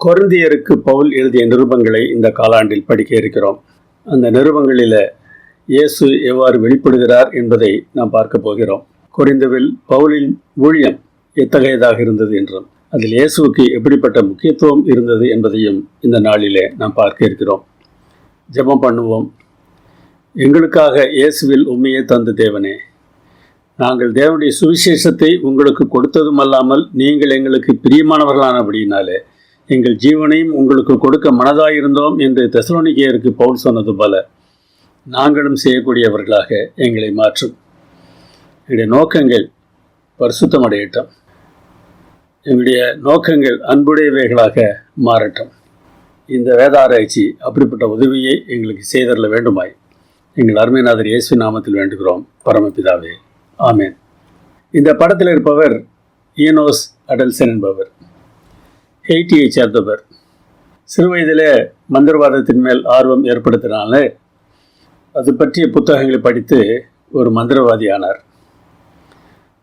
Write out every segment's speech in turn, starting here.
கொரிந்தியருக்கு பவுல் எழுதிய நிருபங்களை இந்த காலாண்டில் படிக்க இருக்கிறோம். அந்த நிருபங்களில் இயேசு எவ்வாறு வெளிப்படுகிறார் என்பதை நாம் பார்க்க போகிறோம். கொரிந்துவில் பவுலின் ஊழியம் எத்தகையதாக இருந்தது என்றும் அதில் இயேசுவுக்கு எப்படிப்பட்ட முக்கியத்துவம் இருந்தது என்பதையும் இந்த நாளிலே நாம் பார்க்க இருக்கிறோம். ஜெபம் பண்ணுவோம். எங்களுக்காக இயேசுவில் உண்மையை தந்த தேவனே, நாங்கள் தேவனுடைய சுவிசேஷத்தை உங்களுக்கு கொடுத்ததும் அல்லாமல் நீங்கள் எங்களுக்கு பிரியமானவர்களானபடியினாலே எங்கள் ஜீவனையும் உங்களுக்கு கொடுக்க மனதாயிருந்தோம் என்று தெசலோனிக்கேயருக்கு பவுல் சொன்னது போல நாங்களும் செய்யக்கூடியவர்களாக எங்களை மாற்றும். எங்களுடைய நோக்கங்கள் பரிசுத்தமடையட்டும். எங்களுடைய நோக்கங்கள் அன்புடையவைகளாக மாறட்டும். இந்த வேதாராய்ச்சி அப்படிப்பட்ட உதவியை எங்களுக்கு செய்தரல வேண்டுமாய் எங்கள் அருமைநாதர் இயேசு நாமத்தில் வேண்டுகிறோம், பரமபிதாவே, ஆமேன். இந்த படத்தில் இருப்பவர் ஈனோஸ் அடல்சன் என்பவர். ஹெய்ட்டியை சேர்ந்தவர். சிறுவயதிலே மந்திரவாதத்தின் மேல் ஆர்வம் ஏற்படுத்தினால அது பற்றிய புத்தகங்களை படித்து ஒரு மந்திரவாதி ஆனார்.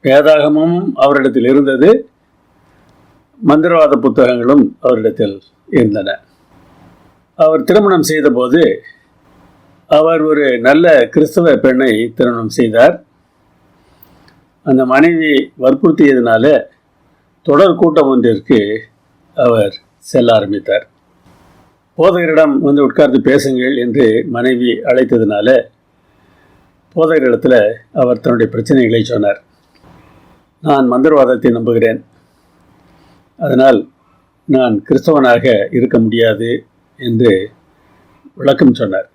வேதாகமும் அவரிடத்தில் இருந்தது, மந்திரவாத புத்தகங்களும் அவரிடத்தில் இருந்தன. அவர் திருமணம் செய்தபோது அவர் ஒரு நல்ல கிறிஸ்தவ பெண்ணை திருமணம் செய்தார். அந்த மனைவி வற்புறுத்தியதுனால தொடர் கூட்டம் ஒன்றிற்கு அவர் செல்ல ஆரம்பித்தார். போதகரிடம் வந்து உட்கார்ந்து பேசுங்கள் என்று மனைவி அழைத்ததுனால போதகரிடத்தில் அவர் தன்னுடைய பிரச்சனைகளை சொன்னார். நான் மந்திரவாதத்தை நம்புகிறேன், அதனால் நான் கிறிஸ்தவனாக இருக்க முடியாது என்று விளக்கம் சொன்னார்.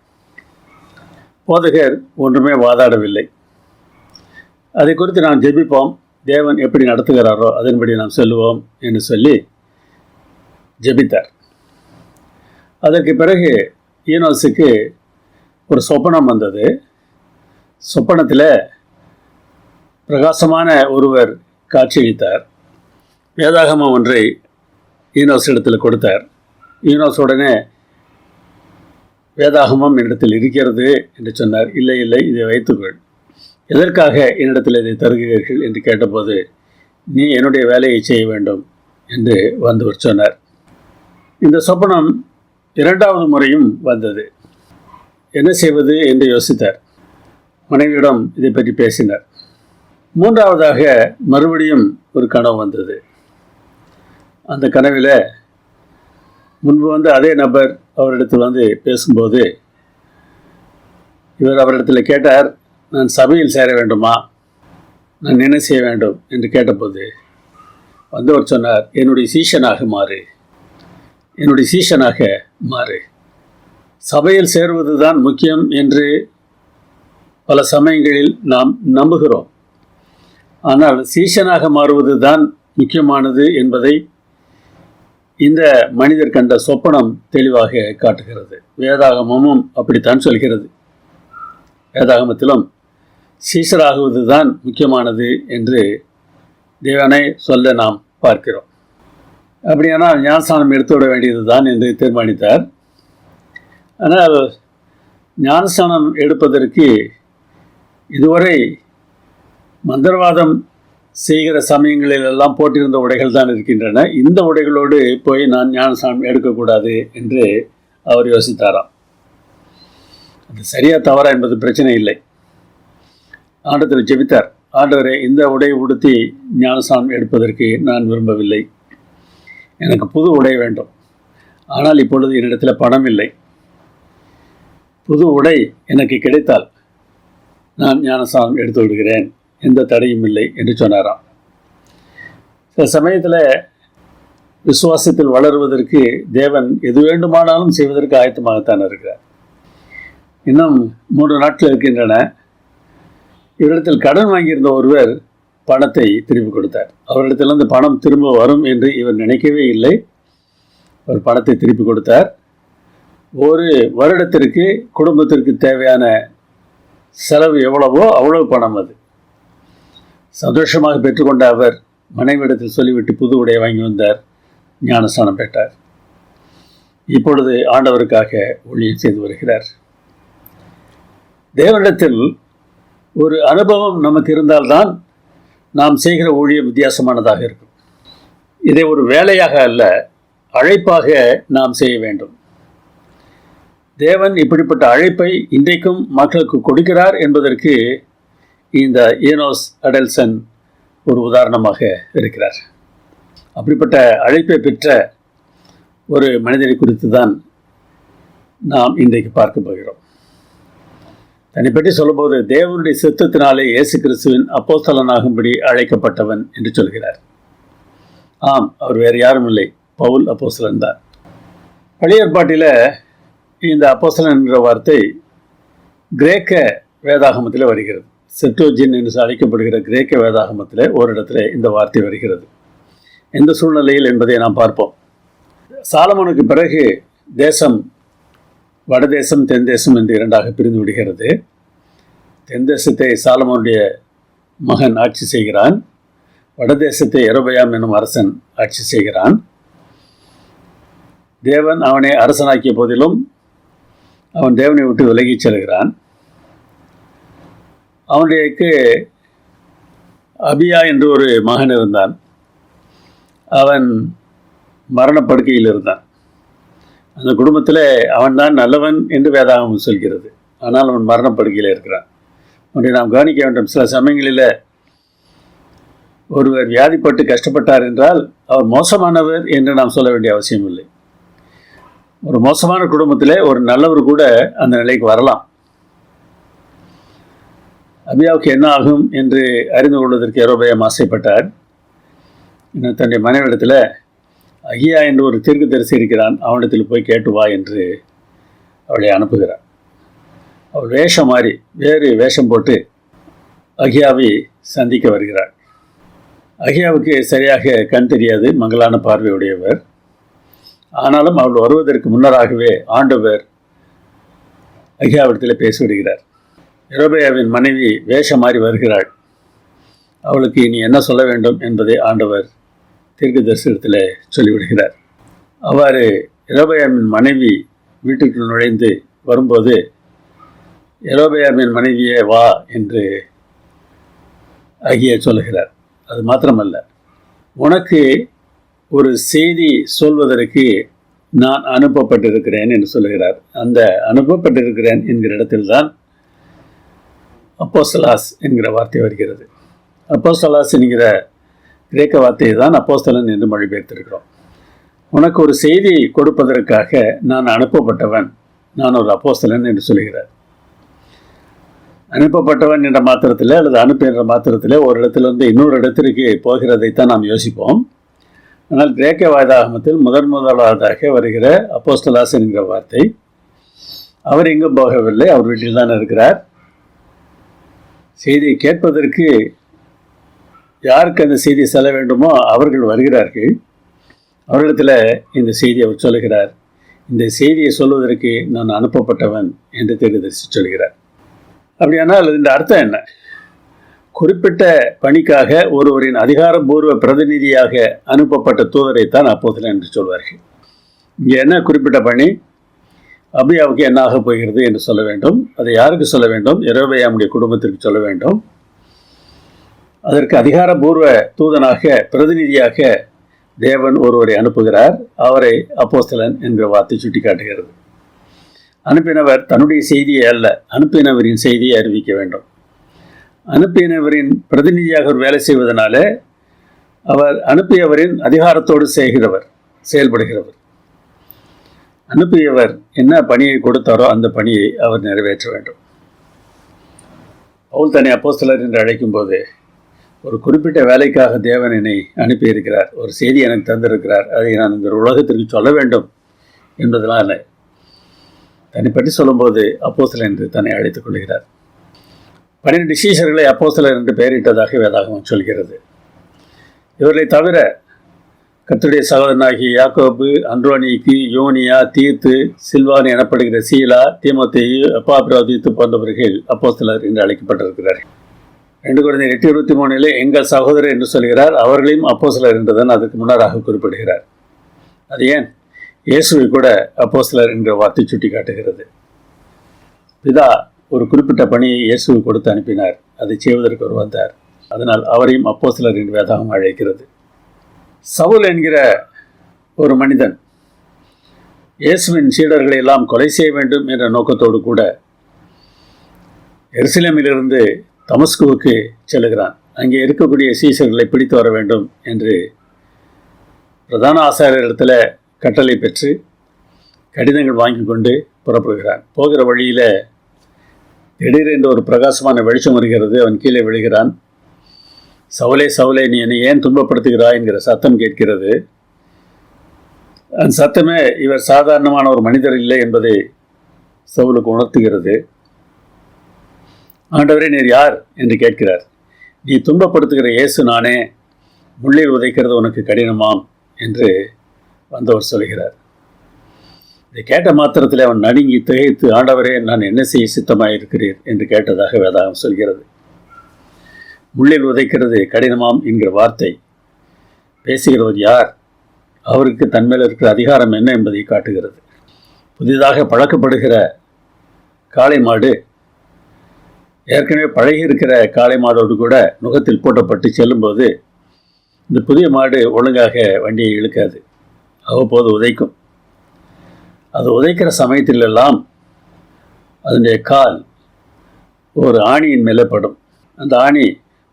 போதகர் ஒன்றுமே வாதாடவில்லை. அதை குறித்து நாம் ஜெபிப்போம், தேவன் எப்படி நடத்துகிறாரோ அதன்படி நாம் செல்லுவோம் என்று சொல்லி ஜெபித்தார். அதற்கு பிறகு ஈனோஸுக்கு ஒரு சொப்பனம் வந்தது. சொப்பனத்தில் பிரகாசமான ஒருவர் காட்சியளித்தார். வேதாகமம் ஒன்றை ஈனோஸ் இடத்தில் கொடுத்தார். ஈனோஸ் உடனே வேதாகமம் என்னிடத்தில் இருக்கிறது என்று சொன்னார். இல்லை இல்லை, இதை வைத்துக்கொள். எதற்காக என்னிடத்தில் இதை தருகிறீர்கள் என்று கேட்டபோது, நீ என்னுடைய வேலையை செய்ய வேண்டும் என்று வந்தவர் சொன்னார். இந்த சொப்பனம் இரண்டாவது முறையும் வந்தது. என்ன செய்வது என்று யோசித்தார். மனைவியிடம் இதை பற்றி பேசினார். மூன்றாவதாக மறுபடியும் ஒரு கனவு வந்தது. அந்த கனவில் முன்பு வந்து அதே நபர் அவரிடத்தில் வந்து பேசும்போது இவர் அவரிடத்தில் கேட்டார், நான் சபையில் சேர வேண்டுமா, நான் என்ன செய்ய வேண்டும் என்று கேட்டபோது வந்தவர் சொன்னார், என்னுடைய சீஷனாக மாறு, என்னுடைய சீஷனாக மாறு. சபையில் சேருவது தான் முக்கியம் என்று பல சமயங்களில் நாம் நம்புகிறோம். ஆனால் சீஷனாக மாறுவது தான் முக்கியமானது என்பதை இந்த மனிதர் கண்ட சொப்பனம் தெளிவாக காட்டுகிறது. வேதாகமும் அப்படித்தான் சொல்கிறது. வேதாகமத்திலும் சீஷராகுவது தான் முக்கியமானது என்று தேவனை சொல்ல நாம் பார்க்கிறோம். அப்படியானால் ஞானஸ்நானம் எடுத்துவிட வேண்டியது தான் என்று தீர்மானித்தார். ஆனால் ஞானஸ்நானம் எடுப்பதற்கு இதுவரை மந்திரவாதம் செய்கிற சமயங்களிலெல்லாம் போட்டிருந்த உடைகள் தான் இருக்கின்றன. இந்த உடைகளோடு போய் நான் ஞானஸ்நானம் எடுக்கக்கூடாது என்று அவர் யோசித்தாராம். அது சரியா தவறா என்பது பிரச்சனை இல்லை. ஆண்டவரை ஜெபித்தார். ஆண்டவரே, இந்த உடையை உடுத்தி ஞானஸ்நானம் எடுப்பதற்கு நான் விரும்பவில்லை, எனக்கு புது உடை வேண்டும். ஆனால் இப்பொழுது என்னிடத்தில் பணம் இல்லை. புது உடை எனக்கு கிடைத்தால் நான் ஞானஸ்நானம் எடுத்து விடுகிறேன், எந்த தடையும் இல்லை என்று சொன்னாராம். சில சமயத்தில் விசுவாசத்தில் வளருவதற்கு தேவன் எது வேண்டுமானாலும் செய்வதற்கு ஆயத்தமாகத்தான் இருக்கிறார். இன்னும் 3 நாட்கள் இருக்கின்றன. இவரிடத்தில் கடன் வாங்கியிருந்த ஒருவர் பணத்தை திருப்பி கொடுத்தார். அவரிடத்திலிருந்து பணம் திரும்ப வரும் என்று இவர் நினைக்கவே இல்லை. அவர் பணத்தை திருப்பி கொடுத்தார். ஒரு வருடத்திற்கு குடும்பத்திற்கு தேவையான செலவு எவ்வளவோ அவ்வளவு பணம் அது. சந்தோஷமாக பெற்றுக்கொண்ட அவர் மனைவிடத்தில் சொல்லிவிட்டு புது உடையை வாங்கி வந்தார், ஞானஸ்நானம் பெற்றார். இப்பொழுது ஆண்டவருக்காக ஊழியம் செய்து வருகிறார். தேவனிடத்தில் ஒரு அனுபவம் நமக்கு இருந்தால்தான் நாம் செய்கிற ஊழியம் வித்தியாசமானதாக இருக்கும். இதை ஒரு வேலையாக அல்ல, அழைப்பாக நாம் செய்ய வேண்டும். தேவன் இப்படிப்பட்ட அழைப்பை இன்றைக்கும் மக்களுக்கு கொடுக்கிறார் என்பதற்கு இந்த ஈனோஸ் அடெல்சன் ஒரு உதாரணமாக இருக்கிறார். அப்படிப்பட்ட அழைப்பை பெற்ற ஒரு மனிதனை குறித்து தான் நாம் இன்றைக்கு பார்க்க போகிறோம். தன்னை பற்றி சொல்லும்போது தேவனுடைய சித்தத்தினாலே இயேசு கிறிஸ்துவின் அப்போஸ்தலனாகும்படி அழைக்கப்பட்டவன் என்று சொல்கிறார். ஆம், அவர் வேறு யாரும் இல்லை, பவுல் அப்போஸ்தலன் தான். பழைய ஏற்பாட்டில் இந்த அப்போஸ்தலன் என்கிற வார்த்தை கிரேக்க வேதாகமத்தில் வருகிறது. செப்டுவஜின்ட் என்று அழைக்கப்படுகிற கிரேக்க வேதாகமத்தில் ஒரு இடத்துல இந்த வார்த்தை வருகிறது. எந்த சூழ்நிலையில் என்பதை நாம் பார்ப்போம். சாலமோனுக்கு பிறகு தேசம் வடதேசம் தென் தேசம் என்று இரண்டாக பிரிந்து விடுகிறது. தென் தேசத்தை சாலமோனுடைய மகன் ஆட்சி செய்கிறான். வடதேசத்தை யெரொபெயாம் என்னும் அரசன் ஆட்சி செய்கிறான். தேவன் அவனை அரசனாக்கிய போதிலும் அவன் தேவனை விட்டு விலகிச் செல்கிறான். அவனுக்கு அபியா என்று ஒரு மகன் இருந்தான். அவன் மரணப்படுக்கையில் இருந்தான். அந்த குடும்பத்தில் அவன்தான் நல்லவன் என்று வேதாகமம் சொல்கிறது. ஆனால் அவன் மரணப்படுக்கையில் இருக்கிறான். ஒன்றை நாம் கவனிக்க வேண்டும். சில சமயங்களில் ஒருவர் வியாதிப்பட்டு கஷ்டப்பட்டார் என்றால் அவர் மோசமானவர் என்று நாம் சொல்ல வேண்டிய அவசியம் இல்லை. ஒரு மோசமான குடும்பத்தில் ஒரு நல்லவர் கூட அந்த நிலைக்கு வரலாம். அபியாவுக்கு என்ன ஆகும் என்று அறிந்து கொள்வதற்கு யெரொபெயாம் ஆசைப்பட்டார். இன்னும் தன்னுடைய மனைவிடத்தில் அகியா என்று ஒரு தீர்க்கதரிசி இருக்கிறான், அவனிடத்தில் போய் கேட்டு வா என்று அவளை அனுப்புகிறார். அவள் வேஷம் மாறி வேறு வேஷம் போட்டு அகியாவை சந்திக்க வருகிறாள். அகியாவுக்கு சரியாக கண் தெரியாது, மங்கலான பார்வையுடையவர். ஆனாலும் அவள் வருவதற்கு முன்னராகவே ஆண்டவர் அகியாவிடத்தில் பேசிவிடுகிறார். யெரொபெயாமின் மனைவி வேஷம் மாறி வருகிறாள். அவளுக்கு இனி என்ன சொல்ல வேண்டும் என்பதை ஆண்டவர் தீர்க்கதரிசனத்தில் சொல்லிவிடுகிறார். அவ்வாறு யெரொபெயாமின் மனைவி வீட்டுக்குள் நுழைந்து வரும்போது யெரொபெயாமின் மனைவியே வா என்று அகியா சொல்லுகிறார். அது மாத்திரமல்ல, உனக்கு ஒரு செய்தி சொல்வதற்கு நான் அனுப்பப்பட்டிருக்கிறேன் என்று சொல்லுகிறார். அந்த அனுப்பப்பட்டிருக்கிறேன் என்கிற இடத்தில்தான் அப்போஸ்தலாஸ் என்கிற வார்த்தை வருகிறது. அப்போஸ்தலாஸ் என்கிற கிரேக்க வார்த்தையை தான் அப்போஸ்தலன் என்று மொழிபெயர்த்திருக்கிறோம். உனக்கு ஒரு செய்தி கொடுப்பதற்காக நான் அனுப்பப்பட்டவன், நான் ஒரு அப்போஸ்தலன் என்று சொல்கிறார். அனுப்பப்பட்டவன் என்ற மாத்திரத்தில் அல்லது அனுப்பு என்ற மாத்திரத்தில் ஒரு இடத்திலிருந்து இன்னொரு இடத்திற்கு போகிறதைத்தான் நாம் யோசிப்போம். ஆனால் கிரேக்க வேதாகமத்தில் முதலாவதாக வருகிற அப்போஸ்தலாஸ் என்கிற வார்த்தை, அவர் எங்கும் போகவில்லை, அவர் வீட்டில் தான் இருக்கிறார். செய்தியை கேட்பதற்கு யாருக்கு அந்த செய்தி செல்ல வேண்டுமோ அவர்கள் வருகிறார்கள். அவரிடத்தில் இந்த செய்தியை அவர் சொல்லுகிறார். இந்த செய்தியை சொல்வதற்கு நான் அனுப்பப்பட்டவன் என்று தீர்க்கதரிசி சொல்கிறார். அப்படியானால் இந்த அர்த்தம் என்ன? குறிப்பிட்ட பணிக்காக ஒருவரின் அதிகாரபூர்வ பிரதிநிதியாக அனுப்பப்பட்ட தூதரைத்தான் அப்போஸ்தலன் என்று சொல்வார்கள். இங்கே என்ன குறிப்பிட்ட பணி? அபியாவுக்கு என்ன ஆக போகிறது என்று சொல்ல வேண்டும். அதை யாருக்கு சொல்ல வேண்டும்? யெரொபெயாமுடைய குடும்பத்திற்கு சொல்ல வேண்டும். அதற்கு அதிகாரபூர்வ தூதனாக பிரதிநிதியாக தேவன் ஒருவரை அனுப்புகிறார். அவரை அப்போஸ்தலன் என்கிற வார்த்தை சுட்டி காட்டுகிறது. அனுப்பினவர் தன்னுடைய செய்தியை அல்ல, அனுப்பினவரின் செய்தியை அறிவிக்க வேண்டும். அனுப்பினவரின் பிரதிநிதியாக ஒரு வேலை செய்வதனால அவர் அனுப்பியவரின் அதிகாரத்தோடு செயல்படுகிறவர். அனுப்பியவர் என்ன பணியை கொடுத்தாரோ அந்த பணியை அவர் நிறைவேற்ற வேண்டும். பவுல் தன்னை அப்போஸ்தலர் என்று அழைக்கும் போது ஒரு குறிப்பிட்ட வேலைக்காக தேவன் என்னை அனுப்பியிருக்கிறார், ஒரு செய்தி எனக்கு தந்திருக்கிறார், அதை நான் இந்த உலகத்திற்கு சொல்ல வேண்டும் என்பதனால தன்னை பற்றி சொல்லும்போது அப்போஸ்தலன் என்று தன்னை அழைத்துக் கொள்கிறார். 12 சீஷர்களை அப்போஸ்தலர் என்று பெயரிட்டதாக வேதாகமம் சொல்கிறது. இவர்களை தவிர கர்த்தருடைய சகோதரனாகிய யாக்கோபு, அன்ட்ரோனிக்கு, யோனியா, தீத்து, சில்வான் எனப்படுகிற சீலா, தீமோத்தேயு, எப்பாப்ரோதித்து போன்றவர்கள் அப்போஸ்தலர் என்று அழைக்கப்பட்டிருக்கிறார்கள். 2 கொரிந்தியர் 8:23 எங்கள் சகோதரர் என்று சொல்கிறார். அவர்களையும் அப்போஸ்தலர் என்றுதான் அதுக்கு முன்னராக குறிப்பிடுகிறார். அது ஏன்? இயேசுவை கூட அப்போஸ்தலர் என்ற வார்த்தை சுட்டி காட்டுகிறது. பிதா ஒரு குறிப்பிட்ட பணியை இயேசுவை கொடுத்து அனுப்பினார். அதை செய்வதற்கு அவர் வந்தார். அதனால் அவரையும் அப்போஸ்தலர் என்று வேதாகமம் அழைக்கிறது. சவுல் என்கிற ஒரு மனிதன் இயேசுவின் சீடர்களை எல்லாம் கொலை செய்ய வேண்டும் என்ற நோக்கத்தோடு கூட எருசலேமிலிருந்து தமஸ்குவுக்கு செல்கிறான். அங்கே இருக்கக்கூடிய சீசர்களை பிடித்து வர வேண்டும் என்று பிரதான ஆசாரியரிடத்தில் கட்டளை பெற்று கடிதங்கள் வாங்கி கொண்டு புறப்படுகிறான். போகிற வழியில் திடீரென்று ஒரு பிரகாசமான வெளிச்சம் வருகிறது. அவன் கீழே விழுகிறான். சவுலே சவுலே, நீ என்னை ஏன் துன்பப்படுத்துகிறாய் என்கிற சத்தம் கேட்கிறது. அந்த சத்தமே இவர் சாதாரணமான ஒரு மனிதர் இல்லை என்பதை சவுலுக்கு உணர்த்துகிறது. ஆண்டவரே, நீர் யார் என்று கேட்கிறார். நீ துன்பப்படுத்துகிற இயேசு நானே, முள்ளில் உதைக்கிறது உனக்கு கடினமாம் என்று வந்தவர் சொல்கிறார். இதை கேட்ட மாத்திரத்தில் அவன் நடுங்கி திகைத்து, ஆண்டவரே, நான் என்ன செய்ய சித்தமாயிருக்கிறீர் என்று கேட்டதாக வேதாகம் சொல்கிறது. முள்ளில் உதைக்கிறது கடினமாம் என்கிற வார்த்தை பேசுகிறவர் யார், அவருக்கு தன்மேல் இருக்கிற அதிகாரம் என்ன என்பதை காட்டுகிறது. புதிதாக பழக்கப்படுகிற காளை மாடு ஏற்கனவே பழகி இருக்கிற காளை மாடோடு கூட நுகத்தில் பூட்டப்பட்டு செல்லும்போது இந்த புதிய மாடு ஒழுங்காக வண்டியை இழுக்காது, அவ்வப்போது உதைக்கும். அது உதைக்கிற சமயத்திலெல்லாம் அதனுடைய கால் ஒரு ஆணியின் மேலே படும். அந்த ஆணி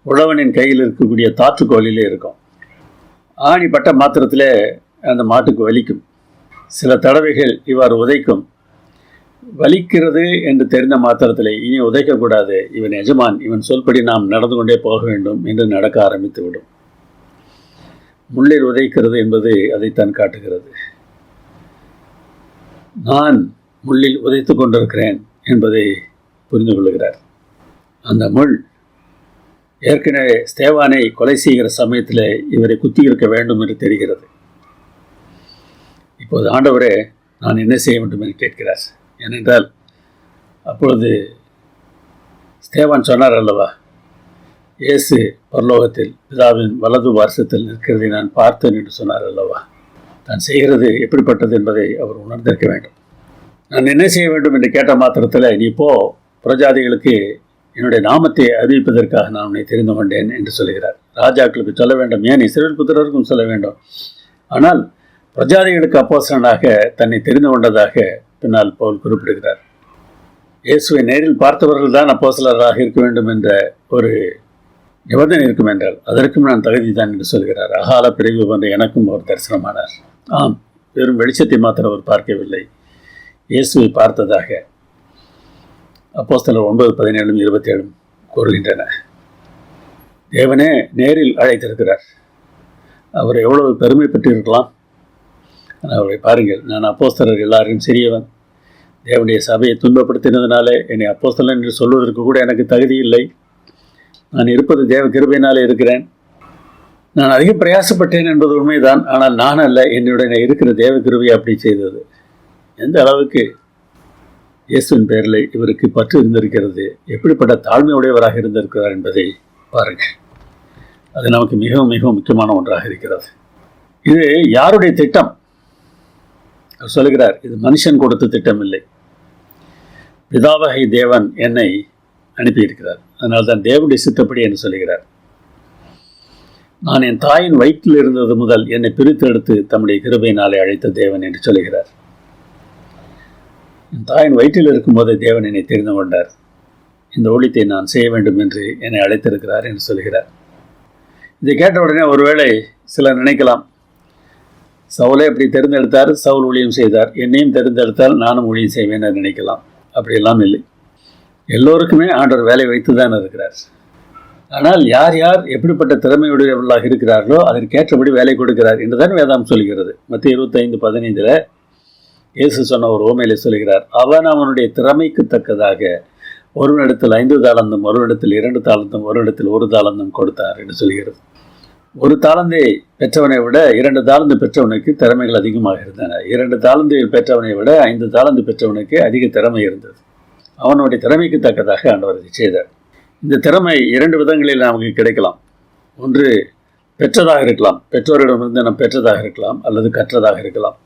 உழவனின் கையில் இருக்கக்கூடிய தாற்றுக்கோலிலே இருக்கும். ஆணி பட்ட மாத்திரத்தில் அந்த மாட்டுக்கு வலிக்கும். சில தடவைகள் இவ்வாறு உதைக்கும். வலிக்கிறது என்று தெரிந்த மாத்திரத்தில் இனி உதைக்கக்கூடாது, இவன் எஜமான், இவன் சொல்படி நாம் நடந்து கொண்டே போக வேண்டும் என்று நடக்க ஆரம்பித்து விடும். முள்ளில் உதைக்கிறது என்பது அதைத்தான் காட்டுகிறது. நான் முள்ளில் உதைத்து கொண்டிருக்கிறேன் என்பதை புரிந்து கொள்கிறார். அந்த முள் ஏற்கனவே ஸ்தேவானை கொலை செய்கிற சமயத்தில் இவரை குத்தி இருக்க வேண்டும் என்று தெரிகிறது. இப்போது ஆண்டவரே, நான் என்ன செய்ய வேண்டும் என்று கேட்கிறார். ஏனென்றால் அப்பொழுது ஸ்தேவான் சொன்னார் அல்லவா, இயேசு பரலோகத்தில் பிதாவின் வலது பார்சத்தில் நிற்கிறதை நான் பார்த்தேன் என்று சொன்னார் அல்லவா. தான் செய்கிறது எப்படிப்பட்டது என்பதை அவர் உணர்ந்திருக்க வேண்டும். நான் என்ன செய்ய வேண்டும் என்று கேட்ட மாத்திரத்தில், நீ போ, பிரஜாதிகளுக்கு என்னுடைய நாமத்தை அறிவிப்பதற்காக நான் உன்னை தெரிந்து கொண்டேன் என்று சொல்கிறார். ராஜாக்களுக்கு சொல்ல வேண்டும், ஏன் இஸ்ரவேல் புத்திரருக்கும் சொல்ல வேண்டும். ஆனால் பிரஜாதிகளுக்கு அப்போஸ்தலனாக தன்னை தெரிந்து கொண்டதாக பின்னால் பவுல் குறிப்பிடுகிறார். இயேசுவை நேரில் பார்த்தவர்கள் தான் அப்போஸ்தலராக இருக்க வேண்டும் என்ற ஒரு நிபந்தனை இருக்கும் என்றால் அதற்கும் நான் தகுதி தான் என்று சொல்கிறார். அகால பிரிவு போன்ற எனக்கும் ஒரு தரிசனமானார். ஆம், வெறும் வெளிச்சத்தை மாத்திரம் அவர் பார்க்கவில்லை, இயேசுவை பார்த்ததாக அப்போஸ்தலர் 9:17-27 கூறுகின்றன. தேவனே நேரில் அழைத்திருக்கிறார். அவர் எவ்வளவு பெருமை பெற்றிருக்கலாம். அவரை பாருங்கள், நான் அப்போஸ்தலர் எல்லாரையும் சிறியவன். தேவனுடைய சபையை துன்பப்படுத்தினதுனாலே என்னை அப்போஸ்தலன் என்று சொல்வதற்கு கூட எனக்கு தகுதி இல்லை. நான் இருப்பது தேவ கிருபையினாலே இருக்கிறேன். நான் அதிகம் பிரயாசப்பட்டேன் என்பது உண்மைதான். ஆனால் நான் அல்ல, என்னுடைய இருக்கிற தேவ கிருபை அப்படி செய்தது. எந்த அளவுக்கு இயேசுவின் பெயரில் இவருக்கு பற்று இருந்திருக்கிறது, எப்படிப்பட்ட தாழ்மை உடையவராக இருந்திருக்கிறார் என்பதை பாருங்கள். அது நமக்கு மிகவும் மிகவும் முக்கியமான ஒன்றாக இருக்கிறது. இது யாருடைய திட்டம்? அவர் சொல்லுகிறார், இது மனுஷன் கொடுத்த திட்டம் இல்லை, பிதாவகை தேவன் என்னை அனுப்பியிருக்கிறார். அதனால்தான் தேவனுடைய சித்தப்படி என்று சொல்லுகிறார். நான் என் தாயின் வயிற்றில் இருந்தது முதல் என்னை பிரித்து எடுத்து தம்முடைய கிருபையினாலே அழைத்த தேவன் என்று சொல்லுகிறார். என் தாயின் வயிற்றில் இருக்கும்போதே தேவன் என்னை தெரிந்து கொண்டார். இந்த ஊழியத்தை நான் செய்ய வேண்டும் என்று என்னை அழைத்திருக்கிறார் என்று சொல்கிறார். இதை கேட்ட உடனே ஒருவேளை சிலர் நினைக்கலாம், சவுலை அப்படி தெரிந்தெடுத்தார், சவுல் ஊழியம் செய்தார், என்னையும் தெரிந்தெடுத்தால் நானும் ஊழியம் செய்வேன் என்று நினைக்கலாம். அப்படியெல்லாம் இல்லை. எல்லோருக்குமே ஆண்டவர் வேலை வைத்து தான் இருக்கிறார். ஆனால் யார் யார் எப்படிப்பட்ட திறமையுடையவர்களாக இருக்கிறார்களோ அதற்கேற்றபடி வேலை கொடுக்கிறார் என்றுதான் வேதாம் சொல்கிறது. மத்திய 25:15 இயேசு சொன்ன ஒரு ஓமையிலே சொல்கிறார், அவன் அவனுடைய திறமைக்கு தக்கதாக ஒருவனிடத்தில் 5 தாலந்தும், ஒருவனிடத்தில் 2 தாலந்தும், ஒருவனிடத்தில் 1 தாலந்தும் கொடுத்தார் என்று சொல்கிறது. 1 தாலந்தை பெற்றவனை விட 2 தாலந்து பெற்றவனுக்கு திறமைகள் அதிகமாக இருந்தன. 2 தாலந்து பெற்றவனை விட 5 தாலந்து பெற்றவனுக்கு அதிக திறமை இருந்தது. அவனுடைய திறமைக்கு தக்கதாக ஆண்டவர் இதை செய்தார். இந்த திறமை 2 விதங்களில் நமக்கு கிடைக்கலாம். ஒன்று பெற்றதாக இருக்கலாம், பெற்றோரிடமிருந்து நாம் பெற்றதாக இருக்கலாம், அல்லது கற்றதாக இருக்கலாம்.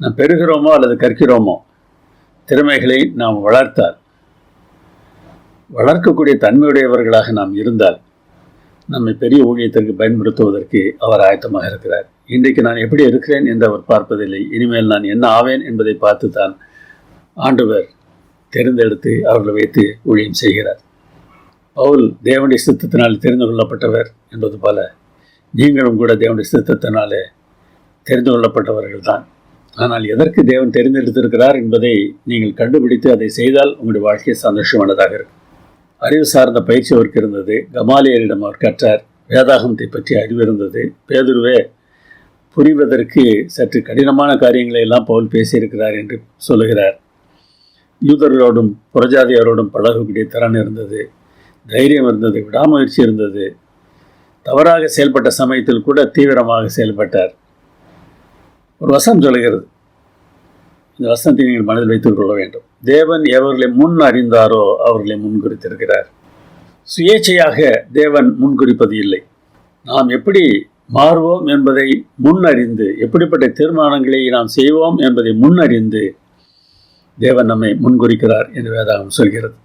நாம் பெறுகிறோமோ அல்லது கற்கிறோமோ, திறமைகளை நாம் வளர்த்தால், வளர்க்கக்கூடிய தன்மையுடையவர்களாக நாம் இருந்தால் நம்மை பெரிய ஊழியத்திற்கு பயன்படுத்துவதற்கு அவர் ஆயத்தமாக இருக்கிறார். இன்றைக்கு நான் எப்படி இருக்கிறேன் என்று அவர் பார்ப்பதில்லை. இனிமேல் நான் என்ன ஆவேன் என்பதை பார்த்து தான் ஆண்டவர் தெரிந்தெடுத்து அவர்களை வைத்து ஊழியம் செய்கிறார். பவுல் தேவனுடைய சித்தத்தினால் தெரிந்து கொள்ளப்பட்டவர் என்பது போல நீங்களும் கூட தேவனுடைய சித்தத்தினாலே தெரிந்து கொள்ளப்பட்டவர்கள் தான். ஆனால் எதற்கு தேவன் தெரிந்தெடுத்திருக்கிறார் என்பதை நீங்கள் கண்டுபிடித்து அதை செய்தால் உங்களுடைய வாழ்க்கை சந்தோஷமானதாக இருக்கும். அறிவு சார்ந்த பயிற்சி அவருக்கு இருந்தது. கமாலியரிடம் அவர் கற்றார். வேதாகமத்தை பற்றி அறிவு இருந்தது. பேதுருவே புரிவதற்கு சற்று கடினமான காரியங்களை எல்லாம் பவுல் பேசியிருக்கிறார் என்று சொல்லுகிறார். யூதர்களோடும் புறஜாதியாரோடும் பழகக்கூடிய திறன் இருந்தது, தைரியம் இருந்தது, விடாமுயற்சி இருந்தது. தவறாக செயல்பட்ட சமயத்தில் கூட தீவிரமாக செயல்பட்டார். ஒரு வசனம் சொல்கிறது, இந்த வசனத்தை நீங்கள் மனதில் வைத்துக் கொள்ள வேண்டும். தேவன் எவர்களை முன் அறிந்தாரோ அவர்களை முன்குறித்திருக்கிறார். சுயேட்சையாக தேவன் முன்குறிப்பது இல்லை. நாம் எப்படி மாறுவோம் என்பதை முன்னறிந்து, எப்படிப்பட்ட தீர்மானங்களை நாம் செய்வோம் என்பதை முன்னறிந்து தேவன் நம்மை முன்குறிக்கிறார் என்று வேதாகம் சொல்கிறது.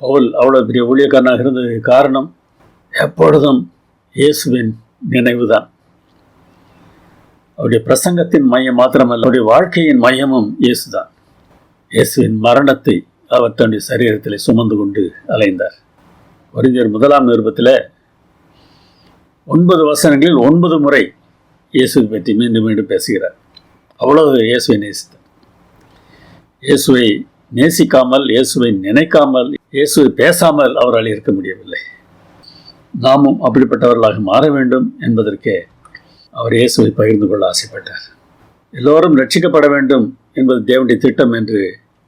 பவுல் அவ்வளோ பெரிய ஊழியக்காரனாக இருந்ததுக்கு காரணம் எப்பொழுதும் இயேசுவின் நினைவுதான். அவருடைய பிரசங்கத்தின் மையம் மாத்திரமல்ல, அவருடைய வாழ்க்கையின் மையமும் இயேசுதான். இயேசுவின் மரணத்தை அவர் தன்னுடைய சரீரத்தில் சுமந்து கொண்டு அலைந்தார். கொரிந்தியர் 1 நிருபத்தில் 9 வசனங்களில் 9 முறை இயேசுவை பற்றி மீண்டும் மீண்டும் பேசுகிறார். அவ்வளவு இயேசுவை நேசித்தார். இயேசுவை நேசிக்காமல், இயேசுவை நினைக்காமல், இயேசுவை பேசாமல் அவரால் இருக்க முடியவில்லை. நாமும் அப்படிப்பட்டவர்களாக மாற வேண்டும் என்பதற்கே அவர் இயேசுவை பகிர்ந்து கொள்ள ஆசைப்பட்டார். எல்லோரும் ரட்சிக்கப்பட வேண்டும் என்பது தேவனுடைய திட்டம் என்று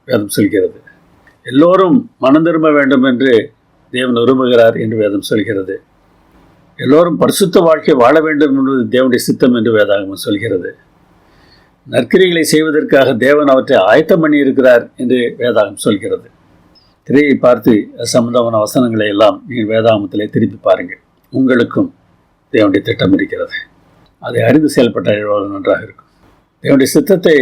வேதம் சொல்கிறது. எல்லோரும் மனம் திரும்ப வேண்டும் என்று தேவன் விரும்புகிறார் என்று வேதம் சொல்கிறது. எல்லோரும் பரிசுத்த வாழ்க்கை வாழ வேண்டும் என்பது தேவனுடைய சித்தம் என்று வேதாகமம் சொல்கிறது. நற்கிரிகளை செய்வதற்காக தேவன் அவற்றை ஆயத்தம் பண்ணி இருக்கிறார் என்று வேதாகம் சொல்கிறது. திரையை பார்த்து சம்பந்தமான வசனங்களை எல்லாம் நீங்கள் வேதாகமத்திலே திருப்பி பாருங்கள். உங்களுக்கும் தேவனுடைய திட்டம் இருக்கிறது. அதை அறிந்து செயல்பட்டால் எவ்வளவு நன்றாக இருக்கும். தேவனுடைய சித்தத்தை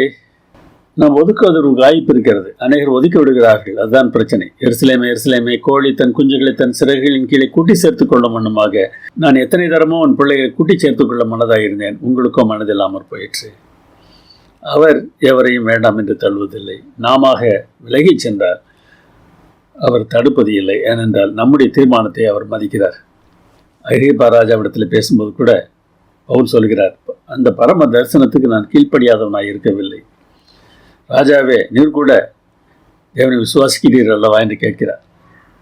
நாம் ஒதுக்குவதற்கு வாய்ப்பு இருக்கிறது. அநேகர் ஒதுக்கி விடுகிறார்கள். அதுதான் பிரச்சனை. எருசலேமே கோழி தன் குஞ்சுகளை தன் சிறகுகளின் கீழே கூட்டி சேர்த்துக் கொள்ளும் மண்ணுமாக நான் எத்தனை தரமோ உன் பிள்ளைகளை கூட்டி சேர்த்துக் கொள்ள மனதாக இருந்தேன், உங்களுக்கோ மனதில்லாமற் போயிற்று. அவர் எவரையும் வேண்டாம் என்று தள்ளுவதில்லை. நாம விலகி சென்றார், அவர் தடுப்பது இல்லை. ஏனென்றால் நம்முடைய தீர்மானத்தை அவர் மதிக்கிறார். அகிரிப்பா ராஜாவிடத்தில் பேசும்போது கூட பவுல் சொல்கிறார், அந்த பரம தரிசனத்துக்கு நான் கீழ்ப்படியாதவனாக இருக்கவில்லை. ராஜாவே, நீர் கூட தேவனை விசுவாசிக்கிறீர்கள் அல்லவா என்று கேட்கிறார்.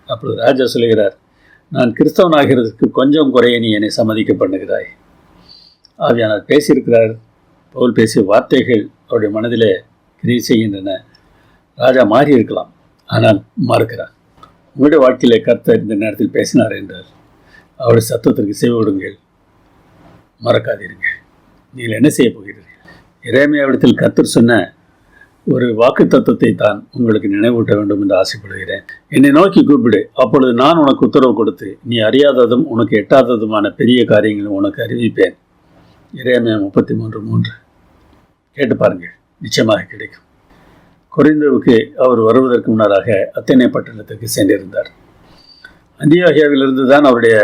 அப்பொழுது ராஜா சொல்கிறார், நான் கிறிஸ்தவனாகிறதுக்கு கொஞ்சம் குறைய நீ என்னை சம்மதிக்க பண்ணுகிறாய். ஆவியானவர் பேசியிருக்கிறார். பவுல் பேசிய வார்த்தைகள் அவருடைய மனதிலே கிரியை செய்கின்றன. ராஜா மாறி இருக்கலாம், ஆனால் மறுக்கிறார். உங்களுடைய வாழ்க்கையிலே கர்த்தர் இந்த நேரத்தில் பேசினார் என்றார். அவருடைய சத்தத்திற்கு செவி விடுங்கள், மறக்காதீர்கள். நீங்கள் என்ன செய்ய போகிறீர்கள்? எரேமியாவிடத்தில் கர்த்தர் சொன்ன ஒரு வாக்கு தத்துவத்தை தான் உங்களுக்கு நினைவூட்ட வேண்டும் என்று ஆசைப்படுகிறேன். என்னை நோக்கி கூப்பிடு, அப்பொழுது நான் உனக்கு உத்தரவு கொடுத்து நீ அறியாததும் உனக்கு எட்டாததுமான பெரிய காரியங்களை உனக்கு அறிவிப்பேன். எரேமியா 33:3 கேட்டு பாருங்கள், நிச்சயமாக கிடைக்கும். கொரிந்துவுக்கு அவர் வருவதற்கு முன்னராக அத்தேனே பட்டணத்துக்கு சென்றிருந்தார். அந்தியோகியாவிலிருந்து தான் அவருடைய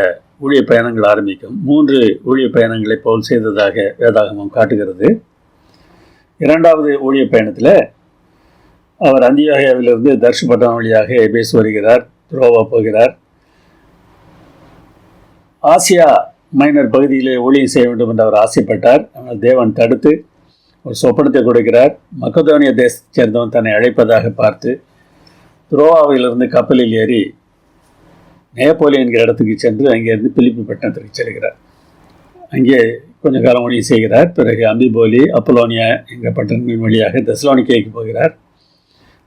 ஊழிய பயணங்கள் ஆரம்பிக்கும். 3 ஊழிய பயணங்களை பவுல் செய்ததாக வேதாகமம் காட்டுகிறது. 2வது ஊழிய பயணத்தில் அவர் அந்தியோகியாவிலிருந்து தர்ஷு பட்டணம் வழியாக எபேசு வருகிறார், துரோவா போகிறார். ஆசியா மைனர் பகுதியிலே ஊழியம் செய்ய வேண்டும் என்று அவர் ஆசைப்பட்டார். ஆனால் தேவன் தடுத்து ஒரு சொப்பனத்தை கொடுக்கிறார். மக்கதோனிய தேசத்தைச் சேர்ந்தவன் தன்னை அழைப்பதாக பார்த்து துரோவாவிலிருந்து கப்பலில் ஏறி நேப்போலி என்கிற இடத்துக்கு சென்று அங்கேருந்து பிலிப்பி பட்டணத்திற்கு செல்கிறார். அங்கே கொஞ்ச காலம் ஊழியம் செய்கிறார். பிறகு அம்பிபோலி, அப்பலோனியா என்கிற பட்டணங்களின் வழியாக தெசலோனிக்கேக்கு போகிறார்.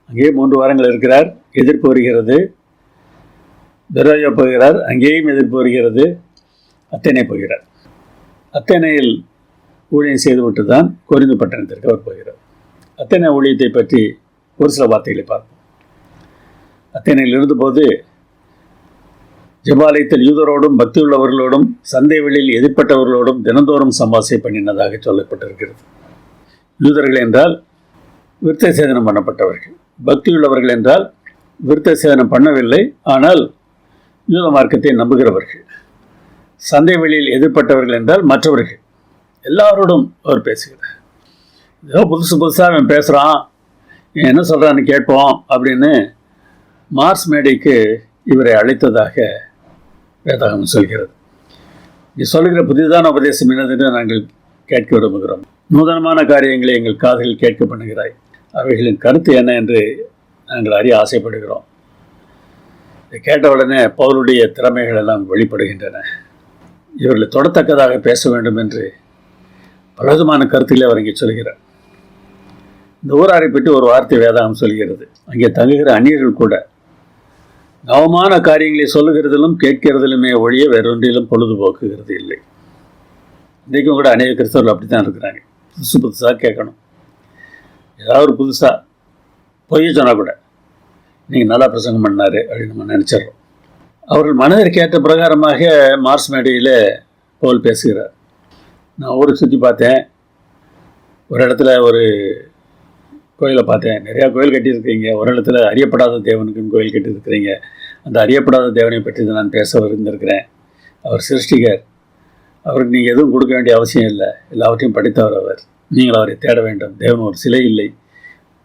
அங்கேயே 3 வாரங்கள் இருக்கிறார். எதிர்ப்பு வருகிறது. பெரோயா போகிறார், அங்கேயும் எதிர்ப்பு வருகிறது. அத்தேனே போகிறார். அத்தேனையில் ஊழியம் செய்துவிட்டு தான் கொரிந்து பட்டணத்திற்கு அவர் போகிறார். அத்தேனே ஊழியத்தை பற்றி ஒரு சில வார்த்தைகளை பார்ப்போம். அத்தேனையில் இருந்தபோது ஜெபாலயத்தில் யூதரோடும் பக்தியுள்ளவர்களோடும் சந்தை வெளியில் எதிர்ப்பட்டவர்களோடும் தினந்தோறும் சம்பாஷை பண்ணினதாக சொல்லப்பட்டிருக்கிறது. யூதர்கள் என்றால் விருத்த சேதனம் பண்ணப்பட்டவர்கள், பக்தியுள்ளவர்கள் என்றால் விருத்த சேதனம் பண்ணவில்லை ஆனால் யூத மார்க்கத்தை நம்புகிறவர்கள். சந்தை வெளியில் எதிர்பட்டவர்கள் என்றால் மற்றவர்கள் எல்லாரோடும் அவர் பேசுகிறார். ஏதோ புதுசாக அவன் பேசுகிறான், என்ன சொல்கிறான்னு கேட்போம் அப்படின்னு மார்ஸ் மேடைக்கு இவரை அழைத்ததாக வேதாகமம் சொல்கிறது. நீ சொல்லுகிற புதிதான உபதேசம் என்னதென்று நாங்கள் கேட்க விரும்புகிறோம். நூதனமான காரியங்களை எங்கள் காதுகள் கேட்க பண்ணுகிறாய். அவைகளின் கருத்து என்ன என்று நாங்கள் அறிய ஆசைப்படுகிறோம். இதை கேட்ட உடனே பவுலுடைய திறமைகள் எல்லாம் வெளிப்படுகின்றன. இவர்களை தொடத்தக்கதாக பேச வேண்டும் என்று பலவிதமான கருத்துக்களை அவர் இங்கே சொல்கிறார். இந்த ஊராரை பற்றி ஒரு வார்த்தை வேதாகம் சொல்கிறது. அங்கே தங்குகிற அந்நியர்கள் கூட நவமான காரியங்களை சொல்லுகிறதிலும் கேட்கிறதிலுமே ஒழிய வேறொன்றிலும் பொழுதுபோக்குகிறது இல்லை. இன்றைக்கும் கூட அநேக கிறிஸ்தவர்கள் அப்படி தான் இருக்கிறாங்க. புதுசாக கேட்கணும். ஏதாவது ஒரு புதுசாக பொய்ய சொன்னால் கூட நீங்கள் நல்லா பிரசங்கம் பண்ணார் அப்படின்னு நம்ம நினச்சிடறோம். அவர்கள் மனதிற்கு ஏற்ற பிரகாரமாக மார்ஸ் மேடையில் பவுல் பேசுகிறார். நான் ஊருக்கு சுற்றி பார்த்தேன். ஒரு இடத்துல ஒரு கோயிலை பார்த்தேன். நிறையா கோயில் கட்டியிருக்கிறீங்க. ஒரு இடத்துல அறியப்படாத தேவனுக்குன்னு கோயில் கட்டியிருக்கிறீங்க. அந்த அறியப்படாத தேவனை பற்றி தான் நான் பேச இருந்திருக்கிறேன். அவர் சிருஷ்டிகர். அவருக்கு நீங்கள் எதுவும் கொடுக்க வேண்டிய அவசியம் இல்லை. எல்லாவற்றையும் படித்தவர் அவர். நீங்கள் அவரை தேட வேண்டும். தேவன் ஒரு சிலை இல்லை,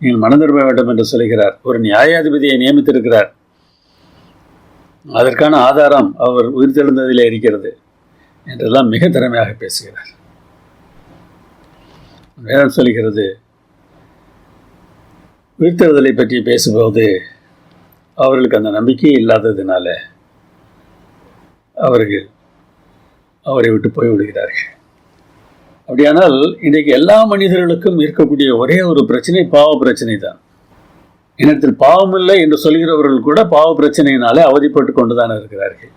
நீங்கள் மனம் திரும்ப வேண்டும் என்று சொல்கிறார். ஒரு நியாயாதிபதியை நியமித்திருக்கிறார். அதற்கான ஆதாரம் அவர் உயிர்த்தெழுந்ததிலே இருக்கிறது என்றெல்லாம் மிக திறமையாக பேசுகிறார். வேதம் சொல்கிறது, உயிர்த்தெழுதலை பற்றி பேசும்போது அவர்களுக்கு அந்த நம்பிக்கை இல்லாததினால அவர்கள் அவரை விட்டு போய்விடுகிறார்கள். அப்படியானால் இன்றைக்கு எல்லா மனிதர்களுக்கும் இருக்கக்கூடிய ஒரே ஒரு பிரச்சனை பாவ பிரச்சனை தான். இனத்தில் பாவம் இல்லை என்று சொல்கிறவர்கள் கூட பாவ பிரச்சனையினாலே அவதிப்பட்டு கொண்டுதான் இருக்கிறார்கள்.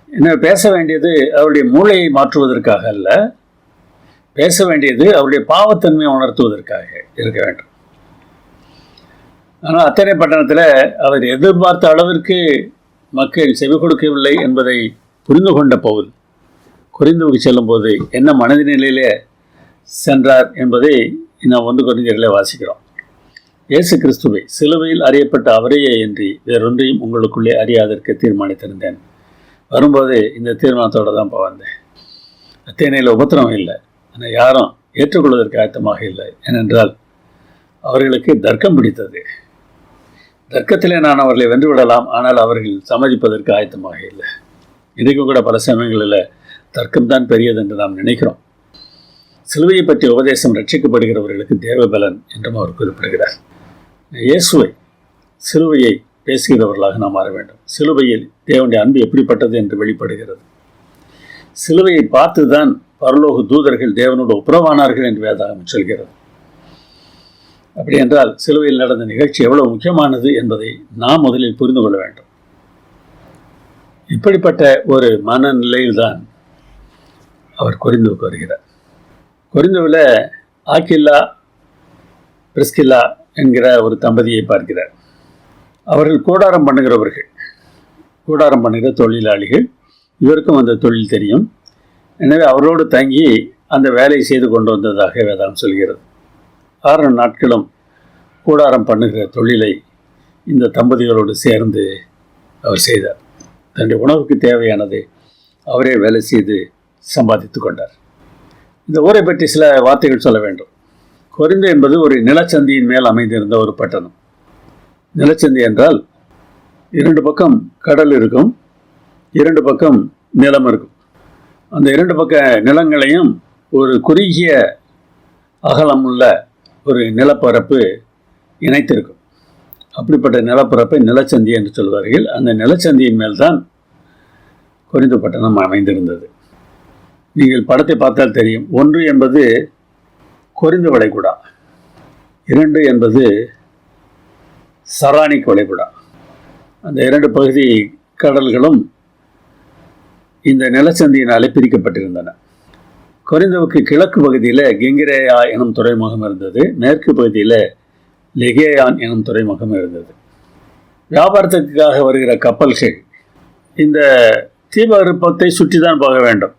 என்ன பேச வேண்டியது அவருடைய மூளையை மாற்றுவதற்காக அல்ல, பேச வேண்டியது அவருடைய பாவத்தன்மையை உணர்த்துவதற்காக இருக்க வேண்டும். ஆனால் அத்தனை பட்டணத்தில் அவர் எதிர்பார்த்த அளவிற்கு மக்கள் செவி கொடுக்கவில்லை என்பதை புரிந்து கொண்ட பவுல் கொரிந்துவுக்கு செல்லும்போது என்ன மனதினிலையிலே சென்றார் என்பதை நாம் 1 கொரிந்தியரிலே வாசிக்கிறோம். இயேசு கிறிஸ்துவை சிலுவையில் அறியப்பட்ட அவரையே என்று வேறொன்றையும் உங்களுக்குள்ளே அறியாதற்கு தீர்மானித்திருந்தேன். வரும்போது இந்த தீர்மானத்தோடு தான் வந்தேன். அத்தேனையில் உபத்திரம் இல்லை, ஆனால் யாரும் ஏற்றுக்கொள்வதற்கு ஆயத்தமாக இல்லை. ஏனென்றால் அவர்களுக்கு தர்க்கம் பிடித்தது. தர்க்கத்திலே நான் அவர்களை வென்றுவிடலாம், ஆனால் அவர்கள் சம்மதிப்பதற்கு ஆயத்தமாக இல்லை. இன்றைக்கும் கூட பல சமயங்களில் தர்க்கம்தான் பெரியது என்று நாம் நினைக்கிறோம். சிலுவையை பற்றிய உபதேசம் ரட்சிக்கப்படுகிறவர்களுக்கு தேவபலன் என்றும் அவர் குறிப்பிடுகிறார். இயேசுவை சிலுவையை பேசுகிறவர்களாக நாம் மாற வேண்டும். சிலுவையில் தேவனுடைய அன்பு எப்படிப்பட்டது என்று வெளிப்படுகிறது. சிலுவையை பார்த்து தான் பரலோக தூதர்கள் தேவனோடு ஒப்புரவானார்கள் என்று வேதாகமம் சொல்கிறது. அப்படி என்றால் சிலுவையில் நடந்த நிகழ்ச்சி எவ்வளவு முக்கியமானது என்பதை நாம் முதலில் புரிந்து கொள்ள வேண்டும். இப்படிப்பட்ட ஒரு மனநிலையில்தான் அவர் கொரிந்துவுக்கு வருகிறார். கொரிந்துவில் ஆக்கில்லா பிரிஸ்கில்லா என்கிற ஒரு தம்பதியை பார்க்கிறார். அவர்கள் கூடாரம் பண்ணுகிறவர்கள், கூடாரம் பண்ணுகிற தொழிலாளிகள். இவருக்கும் அந்த தொழில் தெரியும். எனவே அவரோடு தங்கி அந்த வேலையை செய்து கொண்டு வந்ததாக வேதாகம் சொல்கிறது. 6 நாட்களும் கூடாரம் பண்ணுகிற தொழிலை இந்த தம்பதிகளோடு சேர்ந்து அவர் செய்தார். தன்னுடைய உணவுக்கு தேவையானதை அவரே வேலை செய்து சம்பாதித்து கொண்டார். இந்த ஊரை பற்றி சில வார்த்தைகள் சொல்ல வேண்டும். கொரிந்து என்பது ஒரு நிலச்சந்தியின் மேல் அமைந்திருந்த ஒரு பட்டணம். நிலச்சந்தி என்றால் 2 பக்கம் கடல் இருக்கும், 2 பக்கம் நிலம் இருக்கும். அந்த 2 பக்க நிலங்களையும் ஒரு குறுகிய அகலமுள்ள ஒரு நிலப்பரப்பு இணைத்திருக்கும். அப்படிப்பட்ட நிலப்பரப்பை நிலச்சந்தி என்று சொல்வார்கள். அந்த நிலச்சந்தியின் மேல்தான் கொரிந்து பட்டணம் அமைந்திருந்தது. நீங்கள் படத்தை பார்த்தால் தெரியும். 1 என்பது கொரிந்து வளைகுடா, 2 என்பது சரானிக் வளைகுடா. அந்த 2 பகுதி கடல்களும் இந்த நிலச்சந்தியினாலே பிரிக்கப்பட்டிருந்தன. கொரிந்துவுக்கு கிழக்கு பகுதியில் கெங்கிரேயா எனும் துறைமுகம் இருந்தது. மேற்கு பகுதியில் லெகேயான் எனும் துறைமுகம் இருந்தது. வியாபாரத்துக்காக வருகிற கப்பல்கள் இந்த தீபகற்பத்தை சுற்றி தான் போக வேண்டும்.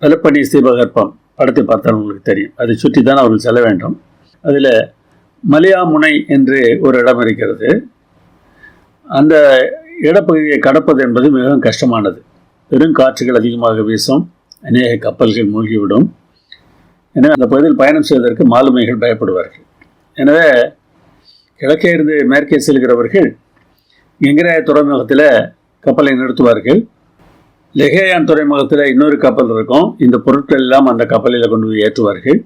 பெலப்பனீஸ் தீபகற்பம் படத்தை பார்த்தால் உங்களுக்கு தெரியும். அதை சுற்றி தான் அவர்கள் செல்ல வேண்டும். அதில் மலியா முனை என்று ஒரு இடம் இருக்கிறது. அந்த இடப்பகுதியை கடப்பது என்பது மிகவும் கஷ்டமானது. பெரும் காற்றுகள் அதிகமாக வீசும், அநேக கப்பல்கள் மூழ்கிவிடும். எனவே அந்த பகுதியில் பயணம் செய்வதற்கு மாலுமிகள் பயப்படுவார்கள். எனவே கிழக்கே இருந்து மேற்கே செல்கிறவர்கள் கெங்கிராய துறைமுகத்தில் கப்பலை நிறுத்துவார்கள். லெஹேயான் துறைமுகத்தில் இன்னொரு கப்பல் இருக்கும். இந்த பொருட்கள் எல்லாம் அந்த கப்பலில் கொண்டு போய் ஏற்றுவார்கள்.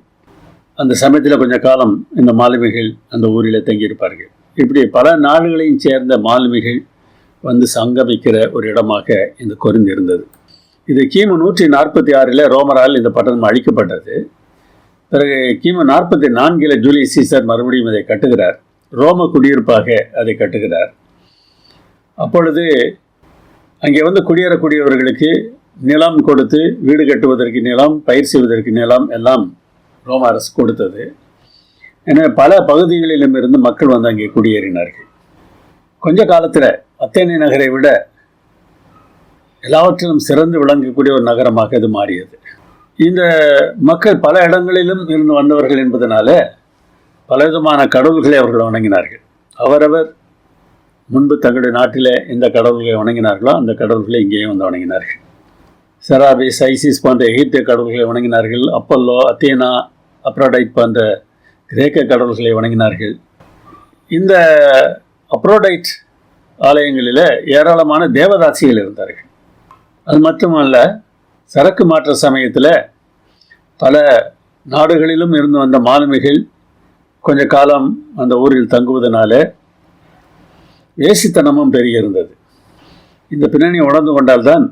அந்த சமயத்தில் கொஞ்ச காலம் இந்த மாலுமிகள் அந்த ஊரில் தங்கியிருப்பார்கள். இப்படி பல நாடுகளையும் சேர்ந்த மாலுமிகள் வந்து சங்கமிக்கிற ஒரு இடமாக இந்த கொரிந்து இருந்தது. இது கிமு 146 ரோமரால் இந்த பட்டணம் அழிக்கப்பட்டது. பிறகு கிமு 44 ஜூலியஸ் சீசர் மறுபடியும் இதை கட்டுகிறார். ரோம குடியிருப்பாக அதை கட்டுகிறார். அப்பொழுது அங்கே வந்து குடியேறக்கூடியவர்களுக்கு நிலம் கொடுத்து வீடு கட்டுவதற்கு நிலம், பயிர் செய்வதற்கு நிலம் எல்லாம் ரோம அரசு கொடுத்தது. எனவே பல பகுதிகளிலும் இருந்து மக்கள் வந்து அங்கே குடியேறினார்கள். கொஞ்ச காலத்தில் அத்தேனே நகரை விட எல்லாவற்றிலும் சிறந்து விளங்கக்கூடிய ஒரு நகரமாக இது மாறியது. இந்த மக்கள் பல இடங்களிலும் இருந்து வந்தவர்கள் என்பதனால பலவிதமான கடவுள்களை அவர்கள் வணங்கினார்கள். அவரவர் முன்பு தங்களுடைய நாட்டில் எந்த கடவுள்களை வணங்கினார்களோ அந்த கடவுள்களை இங்கேயும் வந்து வணங்கினார்கள். செராபிஸ், ஐசிஸ் போன்ற எகிப்திய கடவுள்களை வணங்கினார்கள். அப்பல்லோ, அத்தேனா, அப்ரோடைட் போன்ற கிரேக்க கடவுள்களை வணங்கினார்கள். இந்த அப்ரோடைட் ஆலயங்களில் ஏராளமான தேவதாசிகள் இருந்தார்கள். அது மட்டுமல்ல, சரக்கு மாற்ற சமயத்தில் பல நாடுகளிலும் இருந்து வந்த மாலுமிகள் கொஞ்ச காலம் அந்த ஊரில் தங்குவதனால வேசித்தனமும் பெருகியிருந்தது. இந்த பின்னணி உணர்ந்து கொண்டால்தான்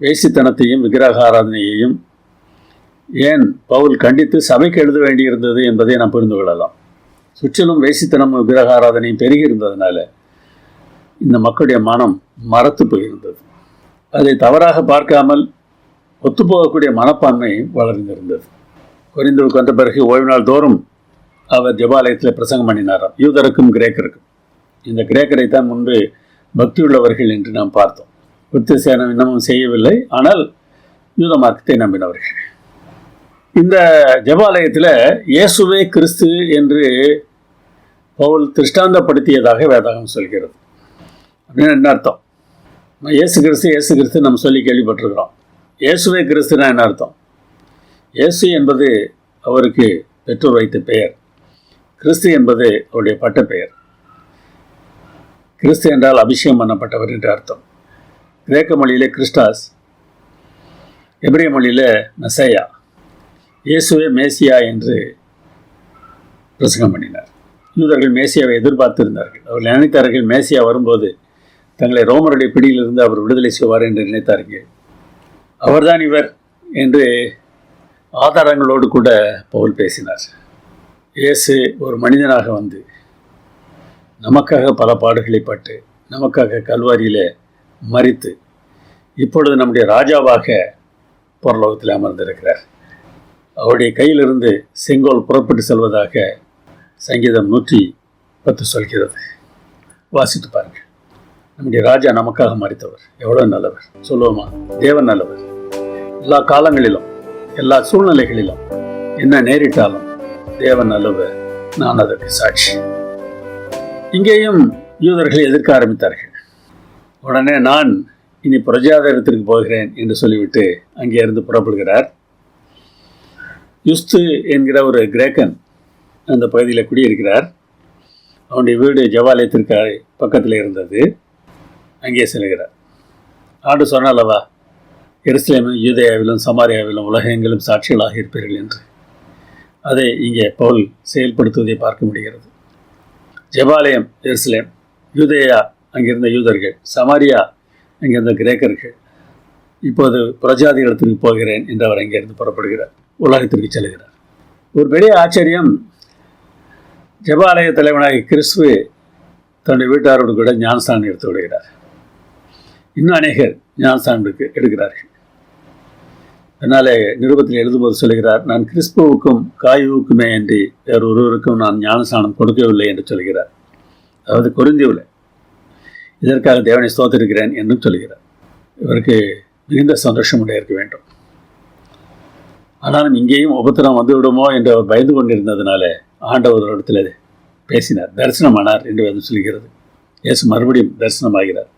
வேசித்தனத்தையும் விக்கிரக ஆராதனையையும் ஏன் பவுல் கண்டித்து சபைக்கு எழுத வேண்டியிருந்தது என்பதை நாம் புரிந்து கொள்ளலாம். சுற்றிலும் வேசித்தனமும் விக்கிரக ஆராதனையும் பெருகி இருந்ததுனால இந்த மக்களுடைய மனம் மரத்து போயிருந்தது. அதை தவறாக பார்க்காமல் ஒத்துப்போகக்கூடிய மனப்பான்மை வளர்ந்திருந்தது. கொரிந்துவுக்கு வந்த பிறகு ஓய்வு நாள் தோறும் அவர் ஜெபாலயத்தில் பிரசங்கம் பண்ணினாராம், யூதருக்கும் கிரேக்கருக்கும். இந்த கிரேக்கரை தான் முன்பு பக்தியுள்ளவர்கள் என்று நாம் பார்த்தோம். விருத்தசேனம் இன்னமும் செய்யவில்லை, ஆனால் யூத மார்க்கத்தை நம்பினவர்கள். இந்த ஜெபாலயத்தில் இயேசுவே கிறிஸ்து என்று பவுல் திருஷ்டாந்தப்படுத்தியதாக வேதாகம் சொல்கிறது. அப்படின்னு என்ன அர்த்தம்? இயேசு கிறிஸ்து நம்ம சொல்லி கேள்விப்பட்டிருக்கிறோம். இயேசுவே கிறிஸ்துனா என்ன அர்த்தம்? இயேசு என்பது அவருக்கு பெற்றோர் வைத்த பெயர். கிறிஸ்து என்பது அவருடைய பட்ட பெயர். கிறிஸ்து என்றால் அபிஷேகம் பண்ணப்பட்டவர் என்று அர்த்தம். கிரேக்க மொழியிலே கிறிஸ்டாஸ், எபிரேய மொழியில் மெசையா. இயேசுவே மேசியா என்று பிரசங்கம் பண்ணினார். யூதர்கள் மேசியாவை எதிர்பார்த்திருந்தார்கள். அவர்கள் நினைத்தார்கள் மேசியா வரும்போது தங்களை ரோமருடைய பிடியிலிருந்து அவர் விடுதலை செய்வார் என்று நினைத்தார்கள். அவர்தான் இவர் என்று ஆதாரங்களோடு கூட பவுல் பேசினார். இயேசு ஒரு மனிதனாக வந்து நமக்காக பல பாடுகளை பட்டு நமக்காக கல்வாரியில் மரித்து இப்பொழுது நம்முடைய ராஜாவாக பரலோகத்தில் அமர்ந்திருக்கிறார். அவருடைய கையிலிருந்து செங்கோல் புறப்பட்டு செல்வதாக சங்கீதம் 110 சொல்கிறது. வாசித்து பாருங்கள். நம்முடைய ராஜா நமக்காக மரித்தவர். எவ்வளோ நல்லவர் சொல்லுவோமா? தேவன் நல்லவர். எல்லா காலங்களிலும் எல்லா சூழ்நிலைகளிலும் என்ன நேரிட்டாலும் தேவன் நல்லவர். நான் அதற்கு சாட்சி. இங்கேயும் யூதர்களை எதிர்க்க ஆரம்பித்தார்கள். உடனே நான் இனி பிரஜாதரத்திற்கு போகிறேன் என்று சொல்லிவிட்டு அங்கே இருந்து புறப்படுகிறார். யுஸ்து என்கிற ஒரு கிரேக்கன் அந்த பகுதியில் குடியிருக்கிறார். அவனுடைய வீடு ஜெபாலயத்திற்கு பக்கத்தில் இருந்தது. அங்கே செல்கிறார். ஆண்டு சொன்னாலவா, எருசலேமும் யூதேயாவிலும் சமாரியாவிலும் உலகெங்கிலும் சாட்சிகளாக இருப்பீர்கள் என்று. அதை இங்கே பவுல் செயல்படுத்துவதை பார்க்க முடிகிறது. ஜெபாலயம் எருசலேம், யூதேயா அங்கிருந்த யூதர்கள், சமாரியா அங்கிருந்த கிரேக்கர்கள். இப்போது புரஜாதிகளத்திற்கு போகிறேன் என்று அவர் அங்கிருந்து புறப்படுகிறார். உலகத்திற்கு செல்கிறார். ஒரு பெரிய ஆச்சரியம், ஜெபாலய தலைவனாகிய கிறிஸ்து தன்னுடைய வீட்டாரோடு கூட ஞானஸ்தானம் எடுத்து விடுகிறார். இன்னும் அநேகர் ஞானஸ்தானம் எடுக்கிறார்கள். அதனாலே நிருபத்தில் எழுதும்போது சொல்கிறார், நான் கிறிஸ்துவுக்கும் காயுவுக்குமே என்று வேறு ஒருவருக்கும் நான் ஞானஸ்தானம் கொடுக்கவில்லை என்று சொல்கிறார். அதாவது கொரிந்தியுவில் இதற்காக தேவனை ஸ்தோத்திருக்கிறேன் என்றும் சொல்கிறார். இவருக்கு மிகுந்த சந்தோஷமுடைய இருக்க வேண்டும். ஆனாலும் இங்கேயும் உபத்திரம் வந்துவிடுமோ என்று அவர் பயந்து கொண்டிருந்ததுனால ஆண்டவர் இடத்துல பேசினார், தரிசனமானார் என்று வேதம் சொல்கிறது. இயேசு மறுபடியும் தரிசனமாகிறார்.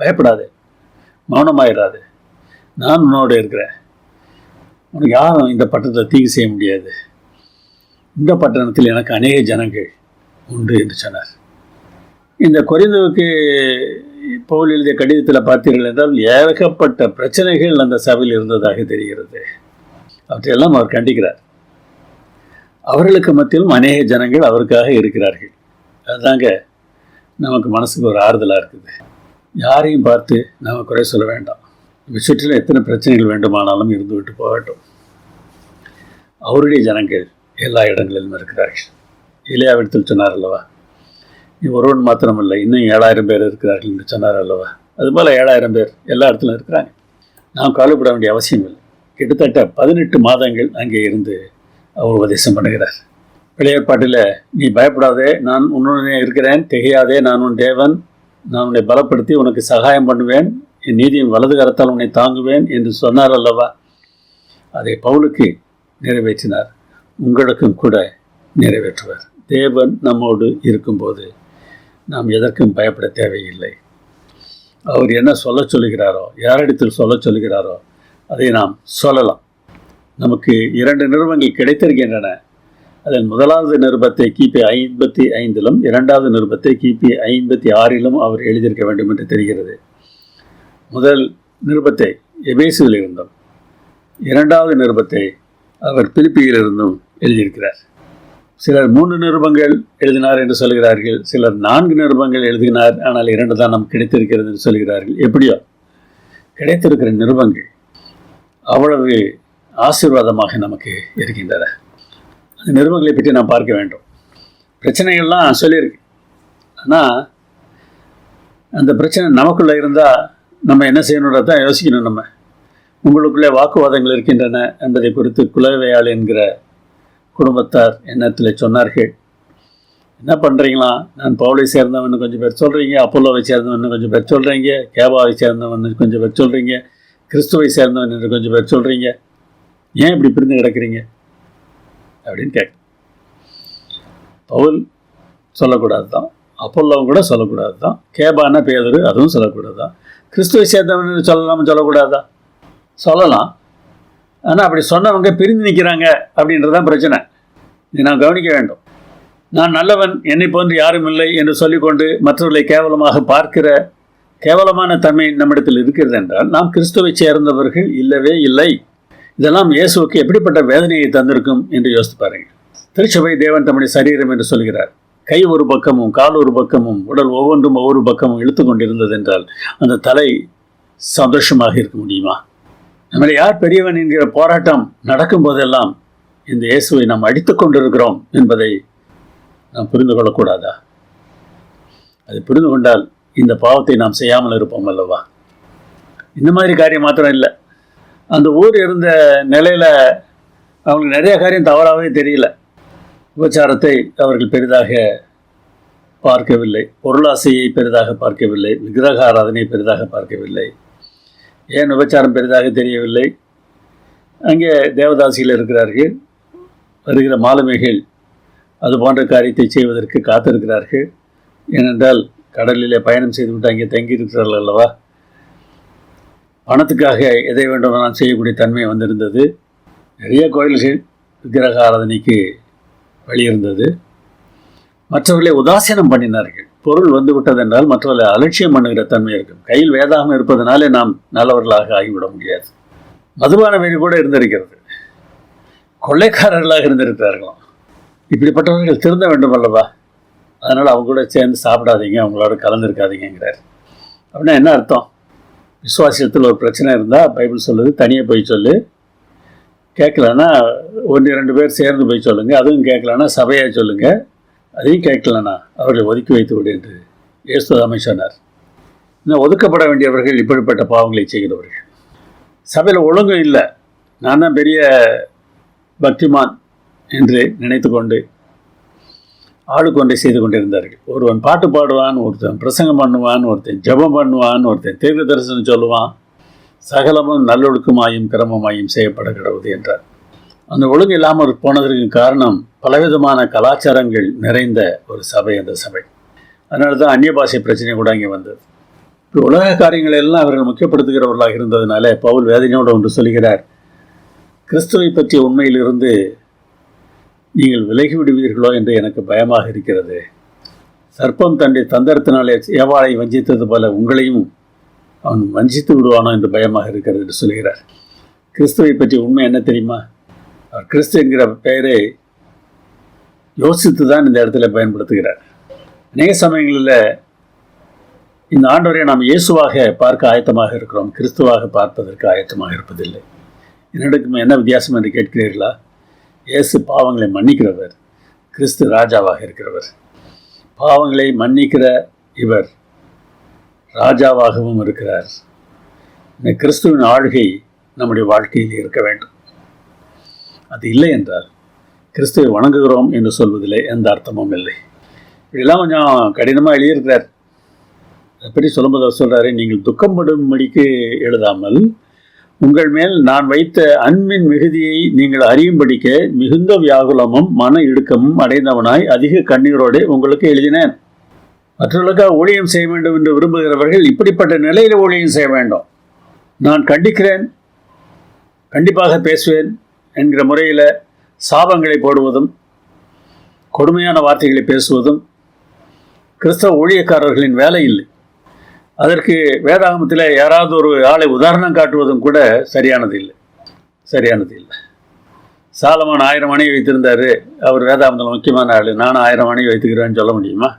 பயப்படாதே, மௌனமாயிராது, நான் உன்னோடு இருக்கிறேன், உனக்கு யாரும் இந்த பட்டணத்தை தீங்கு செய்ய முடியாது, இந்த பட்டணத்தில் எனக்கு அநேக ஜனங்கள் உண்டு என்று சொன்னார். இந்த கொரிந்துவுக்கு பவுல் எழுதிய கடிதத்தில் பார்த்தீர்கள் என்றால் ஏகப்பட்ட பிரச்சனைகள் அந்த சபையில் இருந்ததாக தெரிகிறது. அவற்றையெல்லாம் அவர் கண்டிக்கிறார். அவர்களுக்கு மத்தியிலும் அநேக ஜனங்கள் அவருக்காக இருக்கிறார்கள். அதுதாங்க நமக்கு மனசுக்கு ஒரு ஆறுதலாக இருக்குது. யாரையும் பார்த்து நம்ம குறை சொல்ல வேண்டாம். சுற்றிலும் எத்தனை பிரச்சனைகள் வேண்டுமானாலும் இருந்து விட்டு போகட்டும். அவருடைய ஜனங்கள் எல்லா இடங்களிலும் இருக்கிறார்கள். இளையாவிடத்தில் சொன்னார் அல்லவா, நீ ஒருவன் மாத்திரமில்லை, இன்னும் 7000 பேர் இருக்கிறார்கள் என்று சொன்னார் அல்லவா. அதுபோல் 7000 பேர் எல்லா இடத்துலையும் இருக்கிறாங்க. நாம் கவலைப்பட வேண்டிய அவசியம் இல்லை. கிட்டத்தட்ட 18 மாதங்கள் அங்கே இருந்து அவர் உபதேசம் பண்ணுகிறார். பழைய நீ பயப்படாதே, நான் உன்னுடனே இருக்கிறேன், திகையாதே, நான் உன் தேவன், நான் உன்னை பலப்படுத்தி உனக்கு சகாயம் பண்ணுவேன், என் நீதியின் வலது கரத்தால் உன்னை தாங்குவேன் என்று சொன்னார் அல்லவா. அதை பவுலுக்கு நிறைவேற்றினார், உங்களுக்கும் கூட நிறைவேற்றுவார். தேவன் நம்மோடு இருக்கும்போது நாம் எதற்கும் பயப்பட தேவையில்லை. அவர் என்ன சொல்ல சொல்லுகிறாரோ, யாரிடத்தில் சொல்ல சொல்லுகிறாரோ அதை நாம் சொல்லலாம். நமக்கு 2 நிருபங்கள் கிடைத்திருக்கின்றன. அதன் முதலாவது நிருபத்தை கிபி 55 இரண்டாவது நிருபத்தை கிபி 56 அவர் எழுதியிருக்க வேண்டும் என்று தெரிகிறது. முதல் நிருபத்தை எபேசுவில் இருந்தும், இரண்டாவது நிருபத்தை அவர் பிலிப்பியிலிருந்தும் எழுதியிருக்கிறார். சிலர் 3 நிருபங்கள் எழுதினார் என்று சொல்கிறார்கள், சிலர் 4 நிருபங்கள் எழுதினார், ஆனால் 2 தான் நமக்கு கிடைத்திருக்கிறது என்று சொல்கிறார்கள். எப்படியோ கிடைத்திருக்கிற நிருபங்கள் அவ்வளவு ஆசீர்வாதமாக நமக்கு இருக்கின்றன. அந்த நிருபங்களை பற்றி நாம் பார்க்க வேண்டும். பிரச்சனைகள்லாம் சொல்லியிருக்கு, ஆனால் அந்த பிரச்சனை நமக்குள்ளே இருந்தால் நம்ம என்ன செய்யணுன்றத தான் யோசிக்கணும். நம்ம உங்களுக்குள்ளே வாக்குவாதங்கள் இருக்கின்றன என்பதை குறித்து குலவையாள் என்கிற குடும்பத்தார் எண்ணத்தில் சொன்னார்கள். என்ன பண்ணுறீங்களா, நான் பவுலை சேர்ந்தவன்னு கொஞ்சம் பேர் சொல்கிறீங்க, அப்போலோவை சேர்ந்தவன்னு கொஞ்சம் பேர் சொல்கிறீங்க, கேபாவை சேர்ந்தவன்னு கொஞ்சம் பேர் சொல்கிறீங்க, கிறிஸ்துவை சேர்ந்தவன் என்று கொஞ்சம் பேர் சொல்கிறீங்க, ஏன் இப்படி பிரிந்து கிடக்கிறீங்க அப்படின்னு கேட்க. பவுல் சொல்லக்கூடாது தான், அப்போலோவும் கூட சொல்லக்கூடாது தான், கேபான பேதுரு அதுவும் சொல்லக்கூடாது தான், கிறிஸ்துவை சேர்ந்தவன் சொல்லலாம்னு சொல்லக்கூடாதா, சொல்லலாம். ஆனால் அப்படி சொன்னவங்க பிரிந்து நிற்கிறாங்க அப்படின்றதான் பிரச்சனை. இதை நான் கவனிக்க வேண்டும். நான் நல்லவன், என்னை போன்று யாரும் இல்லை என்று சொல்லிக்கொண்டு மற்றவர்களை கேவலமாக பார்க்கிற கேவலமான தன்மை நம்மிடத்தில் இருக்கிறது என்றால் நாம் கிறிஸ்துவை சேர்ந்தவர்கள் இல்லவே இல்லை. இதெல்லாம் இயேசுவுக்கு எப்படிப்பட்ட வேதனையை தந்திருக்கும் என்று யோசித்து பாருங்கள். திருச்சபை தேவன் தம்முடைய சரீரம் என்று சொல்கிறார். கை ஒரு பக்கமும் கால் ஒரு பக்கமும் உடல் ஒவ்வொன்றும் ஒவ்வொரு பக்கமும் இழுத்து கொண்டிருந்தது என்றால் அந்த தலை சந்தோஷமாக இருக்க முடியுமா? நம்மளை யார் பெரியவன் என்கிற போராட்டம் நடக்கும் போதெல்லாம் இந்த இயேசுவை நாம் அடித்து கொண்டிருக்கிறோம் என்பதை நாம் புரிந்து கொள்ளக்கூடாதா? அது புரிந்து கொண்டால் இந்த பாவத்தை நாம் செய்யாமல் இருப்போம் அல்லவா? இந்த மாதிரி காரியம் மாத்திரம் இல்லை, அந்த ஊர் இருந்த நிலையில் அவங்களுக்கு நிறைய காரியம் தவறாகவே தெரியல. உபச்சாரத்தை அவர்கள் பெரிதாக பார்க்கவில்லை, பொருளாசையை பெரிதாக பார்க்கவில்லை, விக்கிரக ஆராதனையை பெரிதாக பார்க்கவில்லை. ஏன் உபச்சாரம் பெரிதாக தெரியவில்லை? அங்கே தேவதாசிகள் இருக்கிறார்கள், வருகிற மாலுமிகள் அது போன்ற காரியத்தை செய்வதற்கு காத்திருக்கிறார்கள். ஏனென்றால் கடலிலே பயணம் செய்துவிட்டு அங்கே தங்கியிருக்கிறார்கள் அல்லவா. பணத்துக்காக எதை வேண்டுமானால் செய்யக்கூடிய தன்மை வந்திருந்தது. நிறைய கோயில்கள் விக்கிரக ஆராதனைக்கு வழியிருந்தது. மற்றவர்களை உதாசீனம் பண்ணினார்கள். பொருள் வந்து விட்டதென்றால் மற்றவர்களை அலட்சியம் பண்ணுகிற தன்மை இருக்கும். கையில் வேதாகம் இருப்பதனாலே நாம் நல்லவர்களாக ஆகிவிட முடியாது. மதுபான வெறி கூட இருந்திருக்கிறது. கொள்ளைக்காரர்களாக இருந்திருக்கிறார்களாம். இப்படிப்பட்டவர்கள் திருந்த வேண்டும் அல்லவா? அதனால் அவங்க கூட சேர்ந்து சாப்பிடாதீங்க, அவங்களோட கலந்துருக்காதீங்கிறார். அப்படின்னா என்ன அர்த்தம்? விசுவாசத்தில் ஒரு பிரச்சனை இருந்தால் பைபிள் சொல்லுது தனியாக போய் சொல்லு, கேட்கலன்னா 1-2 பேர் சேர்ந்து போய் சொல்லுங்கள், அதுவும் கேட்கலன்னா சபையாக சொல்லுங்கள், அதையும் கேட்கலன்னா அவர்களை ஒதுக்கி வைத்து விடு என்று இயேசுதாமே சொன்னார். இன்னும் ஒதுக்கப்பட வேண்டியவர்கள் இப்படிப்பட்ட பாவங்களை செய்கிறவர்கள். சபையில் ஒழுங்கும் இல்லை, நான் தான் பெரிய பக்திமான் என்று நினைத்து கொண்டு ஆளுக்கு ஒன்றை செய்து கொண்டிருந்தார்கள். ஒருவன் பாட்டு பாடுவான், ஒருத்தன் பிரசங்கம் பண்ணுவான், ஒருத்தன் ஜெபம் பண்ணுவான், ஒருத்தன் தீர்க்க தரிசனம் சொல்லுவான், சகலமும் நல்லொழுக்கமாயும் கிரமமாயும் செய்யப்பட கிடவுது என்றார். அந்த ஒழுங்கு இல்லாமல் போனதற்கு காரணம் பலவிதமான கலாச்சாரங்கள் நிறைந்த ஒரு சபை அந்த சபை. அதனால தான் அந்நிய பாஷை பிரச்சனை கூட அங்கே வந்தது. உலக காரியங்களை எல்லாம் அவர்கள் முக்கியப்படுத்துகிறவர்களாக இருந்ததுனால பவுல் வேதனையோடு ஒன்று சொல்கிறார், கிறிஸ்துவை பற்றிய உண்மையிலிருந்து நீங்கள் விலகி விடுவீர்களோ என்று எனக்கு பயமாக இருக்கிறது. சர்ப்பம் தன்னுடைய தந்திரத்தினாலே ஏவாளை வஞ்சித்தது போல உங்களையும் அவன் வஞ்சித்து விடுவானோ என்று பயமாக இருக்கிறது என்று சொல்கிறார். கிறிஸ்துவை பற்றிய உண்மை என்ன தெரியுமா? அவர் கிறிஸ்து என்கிற பெயரை யோசித்து தான் இந்த இடத்துல பயன்படுத்துகிறார். அநேக சமயங்களில் இந்த ஆண்டவரை நாம் இயேசுவாக பார்க்க ஆயத்தமாக இருக்கிறோம், கிறிஸ்துவாக பார்ப்பதற்கு ஆயத்தமாக இருப்பதில்லை. என்னிடக்கும் என்ன வித்தியாசம் என்று கேட்கிறீர்களா? இயேசு பாவங்களை மன்னிக்கிறவர், கிறிஸ்து ராஜாவாக இருக்கிறவர். பாவங்களை மன்னிக்கிற இவர் ராஜாவாகவும் இருக்கிறார். இந்த கிறிஸ்துவின் ஆளுகை நம்முடைய வாழ்க்கையில் இருக்க வேண்டும். அது இல்லை என்றால் கிறிஸ்துவை வணங்குகிறோம் என்று சொல்வதில்லை எந்த அர்த்தமும் இல்லை. இப்படிலாம் கொஞ்சம் கடினமாக எழுதியிருக்கிறார். அதை பற்றி சொல்லும்போது அவர் சொல்கிறாரு, நீங்கள் துக்கப்படும்படிக்கு எழுதாமல் உங்கள் மேல் நான் வைத்த அன்பின் மிகுதியை நீங்கள் அறியும்படிக்க மிகுந்த வியாகுலமும் மன இடுக்கமும் அடைந்தவனாய் அதிக கண்ணீரோடு உங்களுக்கு எழுதினேன். மற்றவர்களுக்காக ஊழியம் செய்ய வேண்டும் என்று விரும்புகிறவர்கள் இப்படிப்பட்ட நிலையில் ஊழியம் செய்ய வேண்டும். நான் கண்டிக்கிறேன், கண்டிப்பாக பேசுவேன் என்கிற முறையில் சாபங்களை போடுவதும் கொடுமையான வார்த்தைகளை பேசுவதும் கிறிஸ்தவ ஊழியக்காரர்களின் வேலை இல்லை. அதற்கு வேதாகமத்தில் யாராவது ஒரு ஆளை உதாரணம் காட்டுவதும் கூட சரியானது இல்லை. சாலமோன் 1000 மனைவி வைத்திருந்தார். அவர் வேதாகமத்தில் முக்கியமான ஆள். நானும் 1000 மனைவி வைத்துக்கிறேன்னு சொல்ல முடியுமா?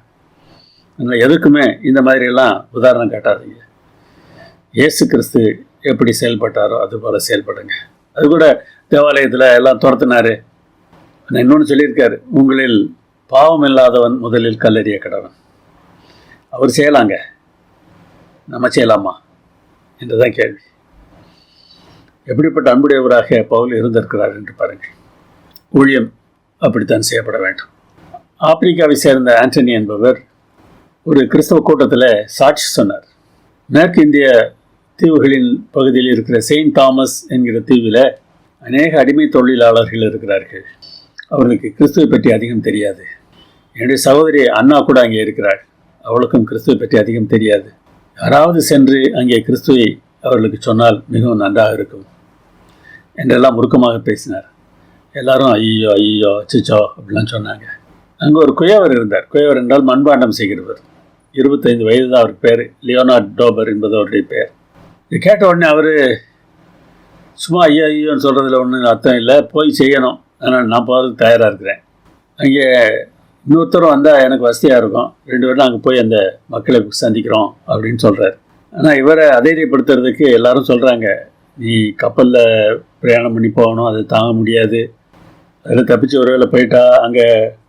அதனால் எதுக்குமே இந்த மாதிரியெல்லாம் உதாரணம் காட்டாதீங்க. இயேசு கிறிஸ்து எப்படி செயல்பட்டாரோ அது போல் செயல்படுங்க. அது கூட தேவாலயத்தில் எல்லாம் துரத்தினார். ஆனால் இன்னொன்று சொல்லியிருக்காரு, உங்களில் பாவம் இல்லாதவன் முதலில் கல்லெறிய கடவன். அவர் செய்யலாங்க, நம்ம செய்யலாமா என்றுதான் கேள்வி. எப்படிப்பட்ட அன்புடையவராக பவுல் இருந்திருக்கிறார் என்று பாருங்கள். ஊழியம் அப்படித்தான் செய்யப்பட வேண்டும். ஆப்பிரிக்காவை சேர்ந்த ஆண்டனி என்பவர் ஒரு கிறிஸ்தவ கூட்டத்தில் சாட்சி சொன்னார். மேற்கு இந்திய தீவுகளின் பகுதியில் இருக்கிற செயின்ட் தாமஸ் என்கிற தீவில் அநேக அடிமை தொழிலாளர்கள் இருக்கிறார்கள். அவர்களுக்கு கிறிஸ்துவை பற்றி அதிகம் தெரியாது. என்னுடைய சகோதரி அண்ணா கூட அங்கே இருக்கிறாள். அவளுக்கும் கிறிஸ்துவை பற்றி அதிகம் தெரியாது. யாராவது சென்று அங்கே கிறிஸ்துவை அவர்களுக்கு சொன்னால் மிகவும் நன்றாக இருக்கும் என்றெல்லாம் முறுக்கமாக பேசினார். எல்லாரும் ஐயோ ஐயோ சிச்சோ அப்படிலாம் சொன்னாங்க. அங்கே ஒரு குயவர் இருந்தார். குயவர் என்றால் மண்பாண்டம் செய்கிறவர். 25 வயது தான் அவருக்கு பேர். லியோனார்ட் டோபர் என்பது அவருடைய பேர். இது கேட்ட உடனே அவர் சும்மா ஐயோ ஐயோன்னு சொல்கிறதுல ஒன்றும் அர்த்தம் இல்லை, போய் செய்யணும், ஆனால் நான் போகிறதுக்கு தயாராக இருக்கிறேன். அங்கே இன்னொருத்தரும் வந்தால் எனக்கு வசதியாக இருக்கும், 2 பேரும் அங்கே போய் அந்த மக்களை சந்திக்கிறோம் அப்படின்னு சொல்கிறார். ஆனால் இவரை அதைரியப்படுத்துறதுக்கு எல்லாரும் சொல்கிறாங்க, நீ கப்பலில் பிரயாணம் பண்ணி போகணும், அது தாங்க முடியாது, அதில் தப்பிச்சு ஒரு வேளை போயிட்டா அங்கே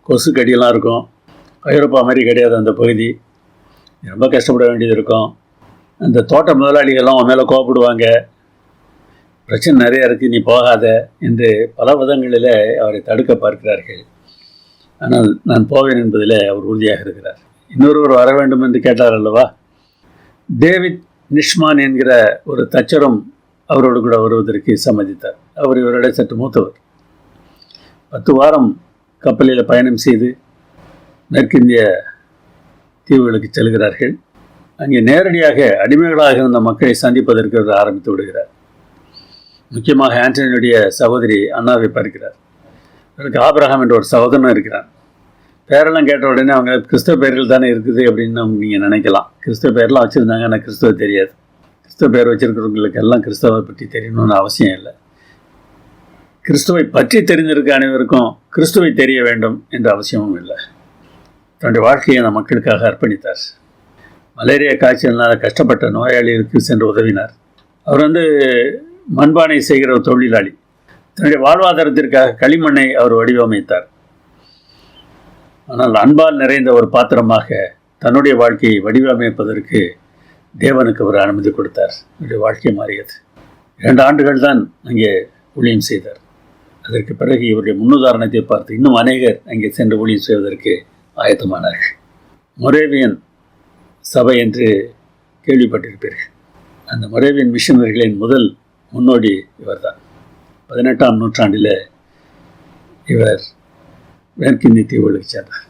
கொசு கடியெல்லாம் இருக்கும், ஐரோப்பா மாதிரி கிடையாது அந்த பகுதி, ரொம்ப கஷ்டப்பட வேண்டியது இருக்கும், அந்த தோட்ட முதலாளிகள்லாம் அவன் மேலே கோபப்படுவாங்க, பிரச்சனை நிறையா இருக்குது, நீ போகாத என்று பல விதங்களில் அவரை தடுக்க பார்க்கிறார்கள். ஆனால் நான் போவேன் என்பதில் அவர் உறுதியாக இருக்கிறார். இன்னொருவர் வர வேண்டும் என்று கேட்டார் அல்லவா? டேவிட் நிஷ்மான் என்கிற ஒரு தச்சரும் அவரோடு கூட வருவதற்கு சம்மதித்தார். அவர் இவரோட சற்று மூத்தவர். 10 வாரம் கப்பலில் பயணம் செய்து மேற்கிந்திய தீவுகளுக்கு செல்கிறார்கள். அங்கே நேரடியாக அடிமைகளாக இருந்த மக்களை சந்திப்பதற்கு அவர் ஆரம்பித்து விடுகிறார். முக்கியமாக ஆண்டனியுடைய சகோதரி அண்ணாவை பார்க்கிறார். அவருக்கு ஆபிரகாம் என்ற ஒரு சகோதரனும் இருக்கிறான். பேரெல்லாம் கேட்ட உடனே அவங்க கிறிஸ்தவ பெயர்கள் தானே இருக்குது அப்படின்னு நீங்கள் நினைக்கலாம். கிறிஸ்தவ பேரெலாம் வச்சுருந்தாங்க, ஆனால் கிறிஸ்தவ தெரியாது. கிறிஸ்தவ பேர் வச்சுருக்கிறவங்களுக்கு எல்லாம் கிறிஸ்தவ பற்றி தெரியணும்னு அவசியம் இல்லை. கிறிஸ்துவை பற்றி தெரிஞ்சிருக்க அனைவருக்கும் கிறிஸ்துவை தெரிய வேண்டும் என்ற அவசியமும் இல்லை. தன்னுடைய வாழ்க்கையை அந்த மக்களுக்காக அர்ப்பணித்தார். மலேரியா காய்ச்சலினால் கஷ்டப்பட்ட நோயாளிகளுக்கு சென்று உதவினார். அவர் மண்பானை செய்கிற ஒரு தொழிலாளி. தன்னுடைய வாழ்வாதாரத்திற்காக களிமண்ணை அவர் வடிவமைத்தார். ஆனால் அன்பால் நிறைந்த ஒரு பாத்திரமாக தன்னுடைய வாழ்க்கையை வடிவமைப்பதற்கு தேவனுக்கு அவர் அனுமதி கொடுத்தார். அவருடைய வாழ்க்கை மாறியது. 2 ஆண்டுகள் தான் அங்கே ஊழியம் செய்தார். அதற்கு பிறகு இவருடைய முன்னுதாரணத்தை பார்த்து இன்னும் அநேகர் அங்கே சென்று ஊழியம் செய்வதற்கு ஆயத்தமானார்கள். மொரேவியன் சபை என்று கேள்விப்பட்டிருப்பீர்கள். அந்த மொரேவியன் மிஷனரிகளின் முதல் முன்னோடி இவர்தான். 18ஆம் நூற்றாண்டில் இவர் மேற்கிந்திய தீவுகளுக்கு சென்றார்.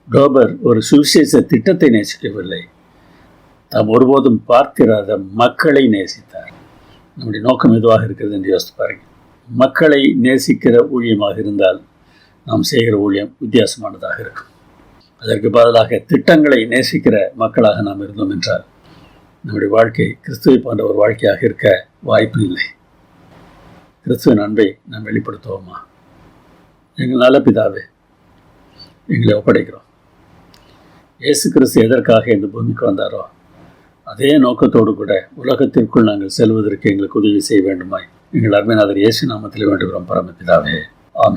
டோபர் ஒரு சுவிசேஷ திட்டத்தை நேசிக்கவில்லை, தாம் ஒருபோதும் பார்த்திராத மக்களை நேசித்தார். நம்முடைய நோக்கம் எதுவாக இருக்கிறது என்று யோசித்து பாருங்க. மக்களை நேசிக்கிற ஊழியமாக இருந்தால் நாம் செய்கிற ஊழியம் வித்தியாசமானதாக இருக்கும். அதற்கு பதிலாக திட்டங்களை நேசிக்கிற மக்களாக நாம் இருந்தோம் என்றால் நம்முடைய வாழ்க்கை கிறிஸ்துவை போன்ற ஒரு வாழ்க்கையாக இருக்க வாய்ப்பு இல்லை. கிறிஸ்துவின் அன்பை நாம் வெளிப்படுத்துவோமா? எங்கள் நல்ல பிதாவே, எங்களை ஒப்படைக்கிறோம். இயேசு கிறிஸ்து எதற்காக இந்த பூமிக்கு வந்தாரோ அதே நோக்கத்தோடு கூட உலகத்திற்குள் நாங்கள் செல்வதற்கு எங்களுக்கு உதவி செய்ய வேண்டுமாய் எங்கள் அருமைநாதர் இயேசு நாமத்தில் வேண்டுகிறோம் பரமபிதாவே. ஆமென்.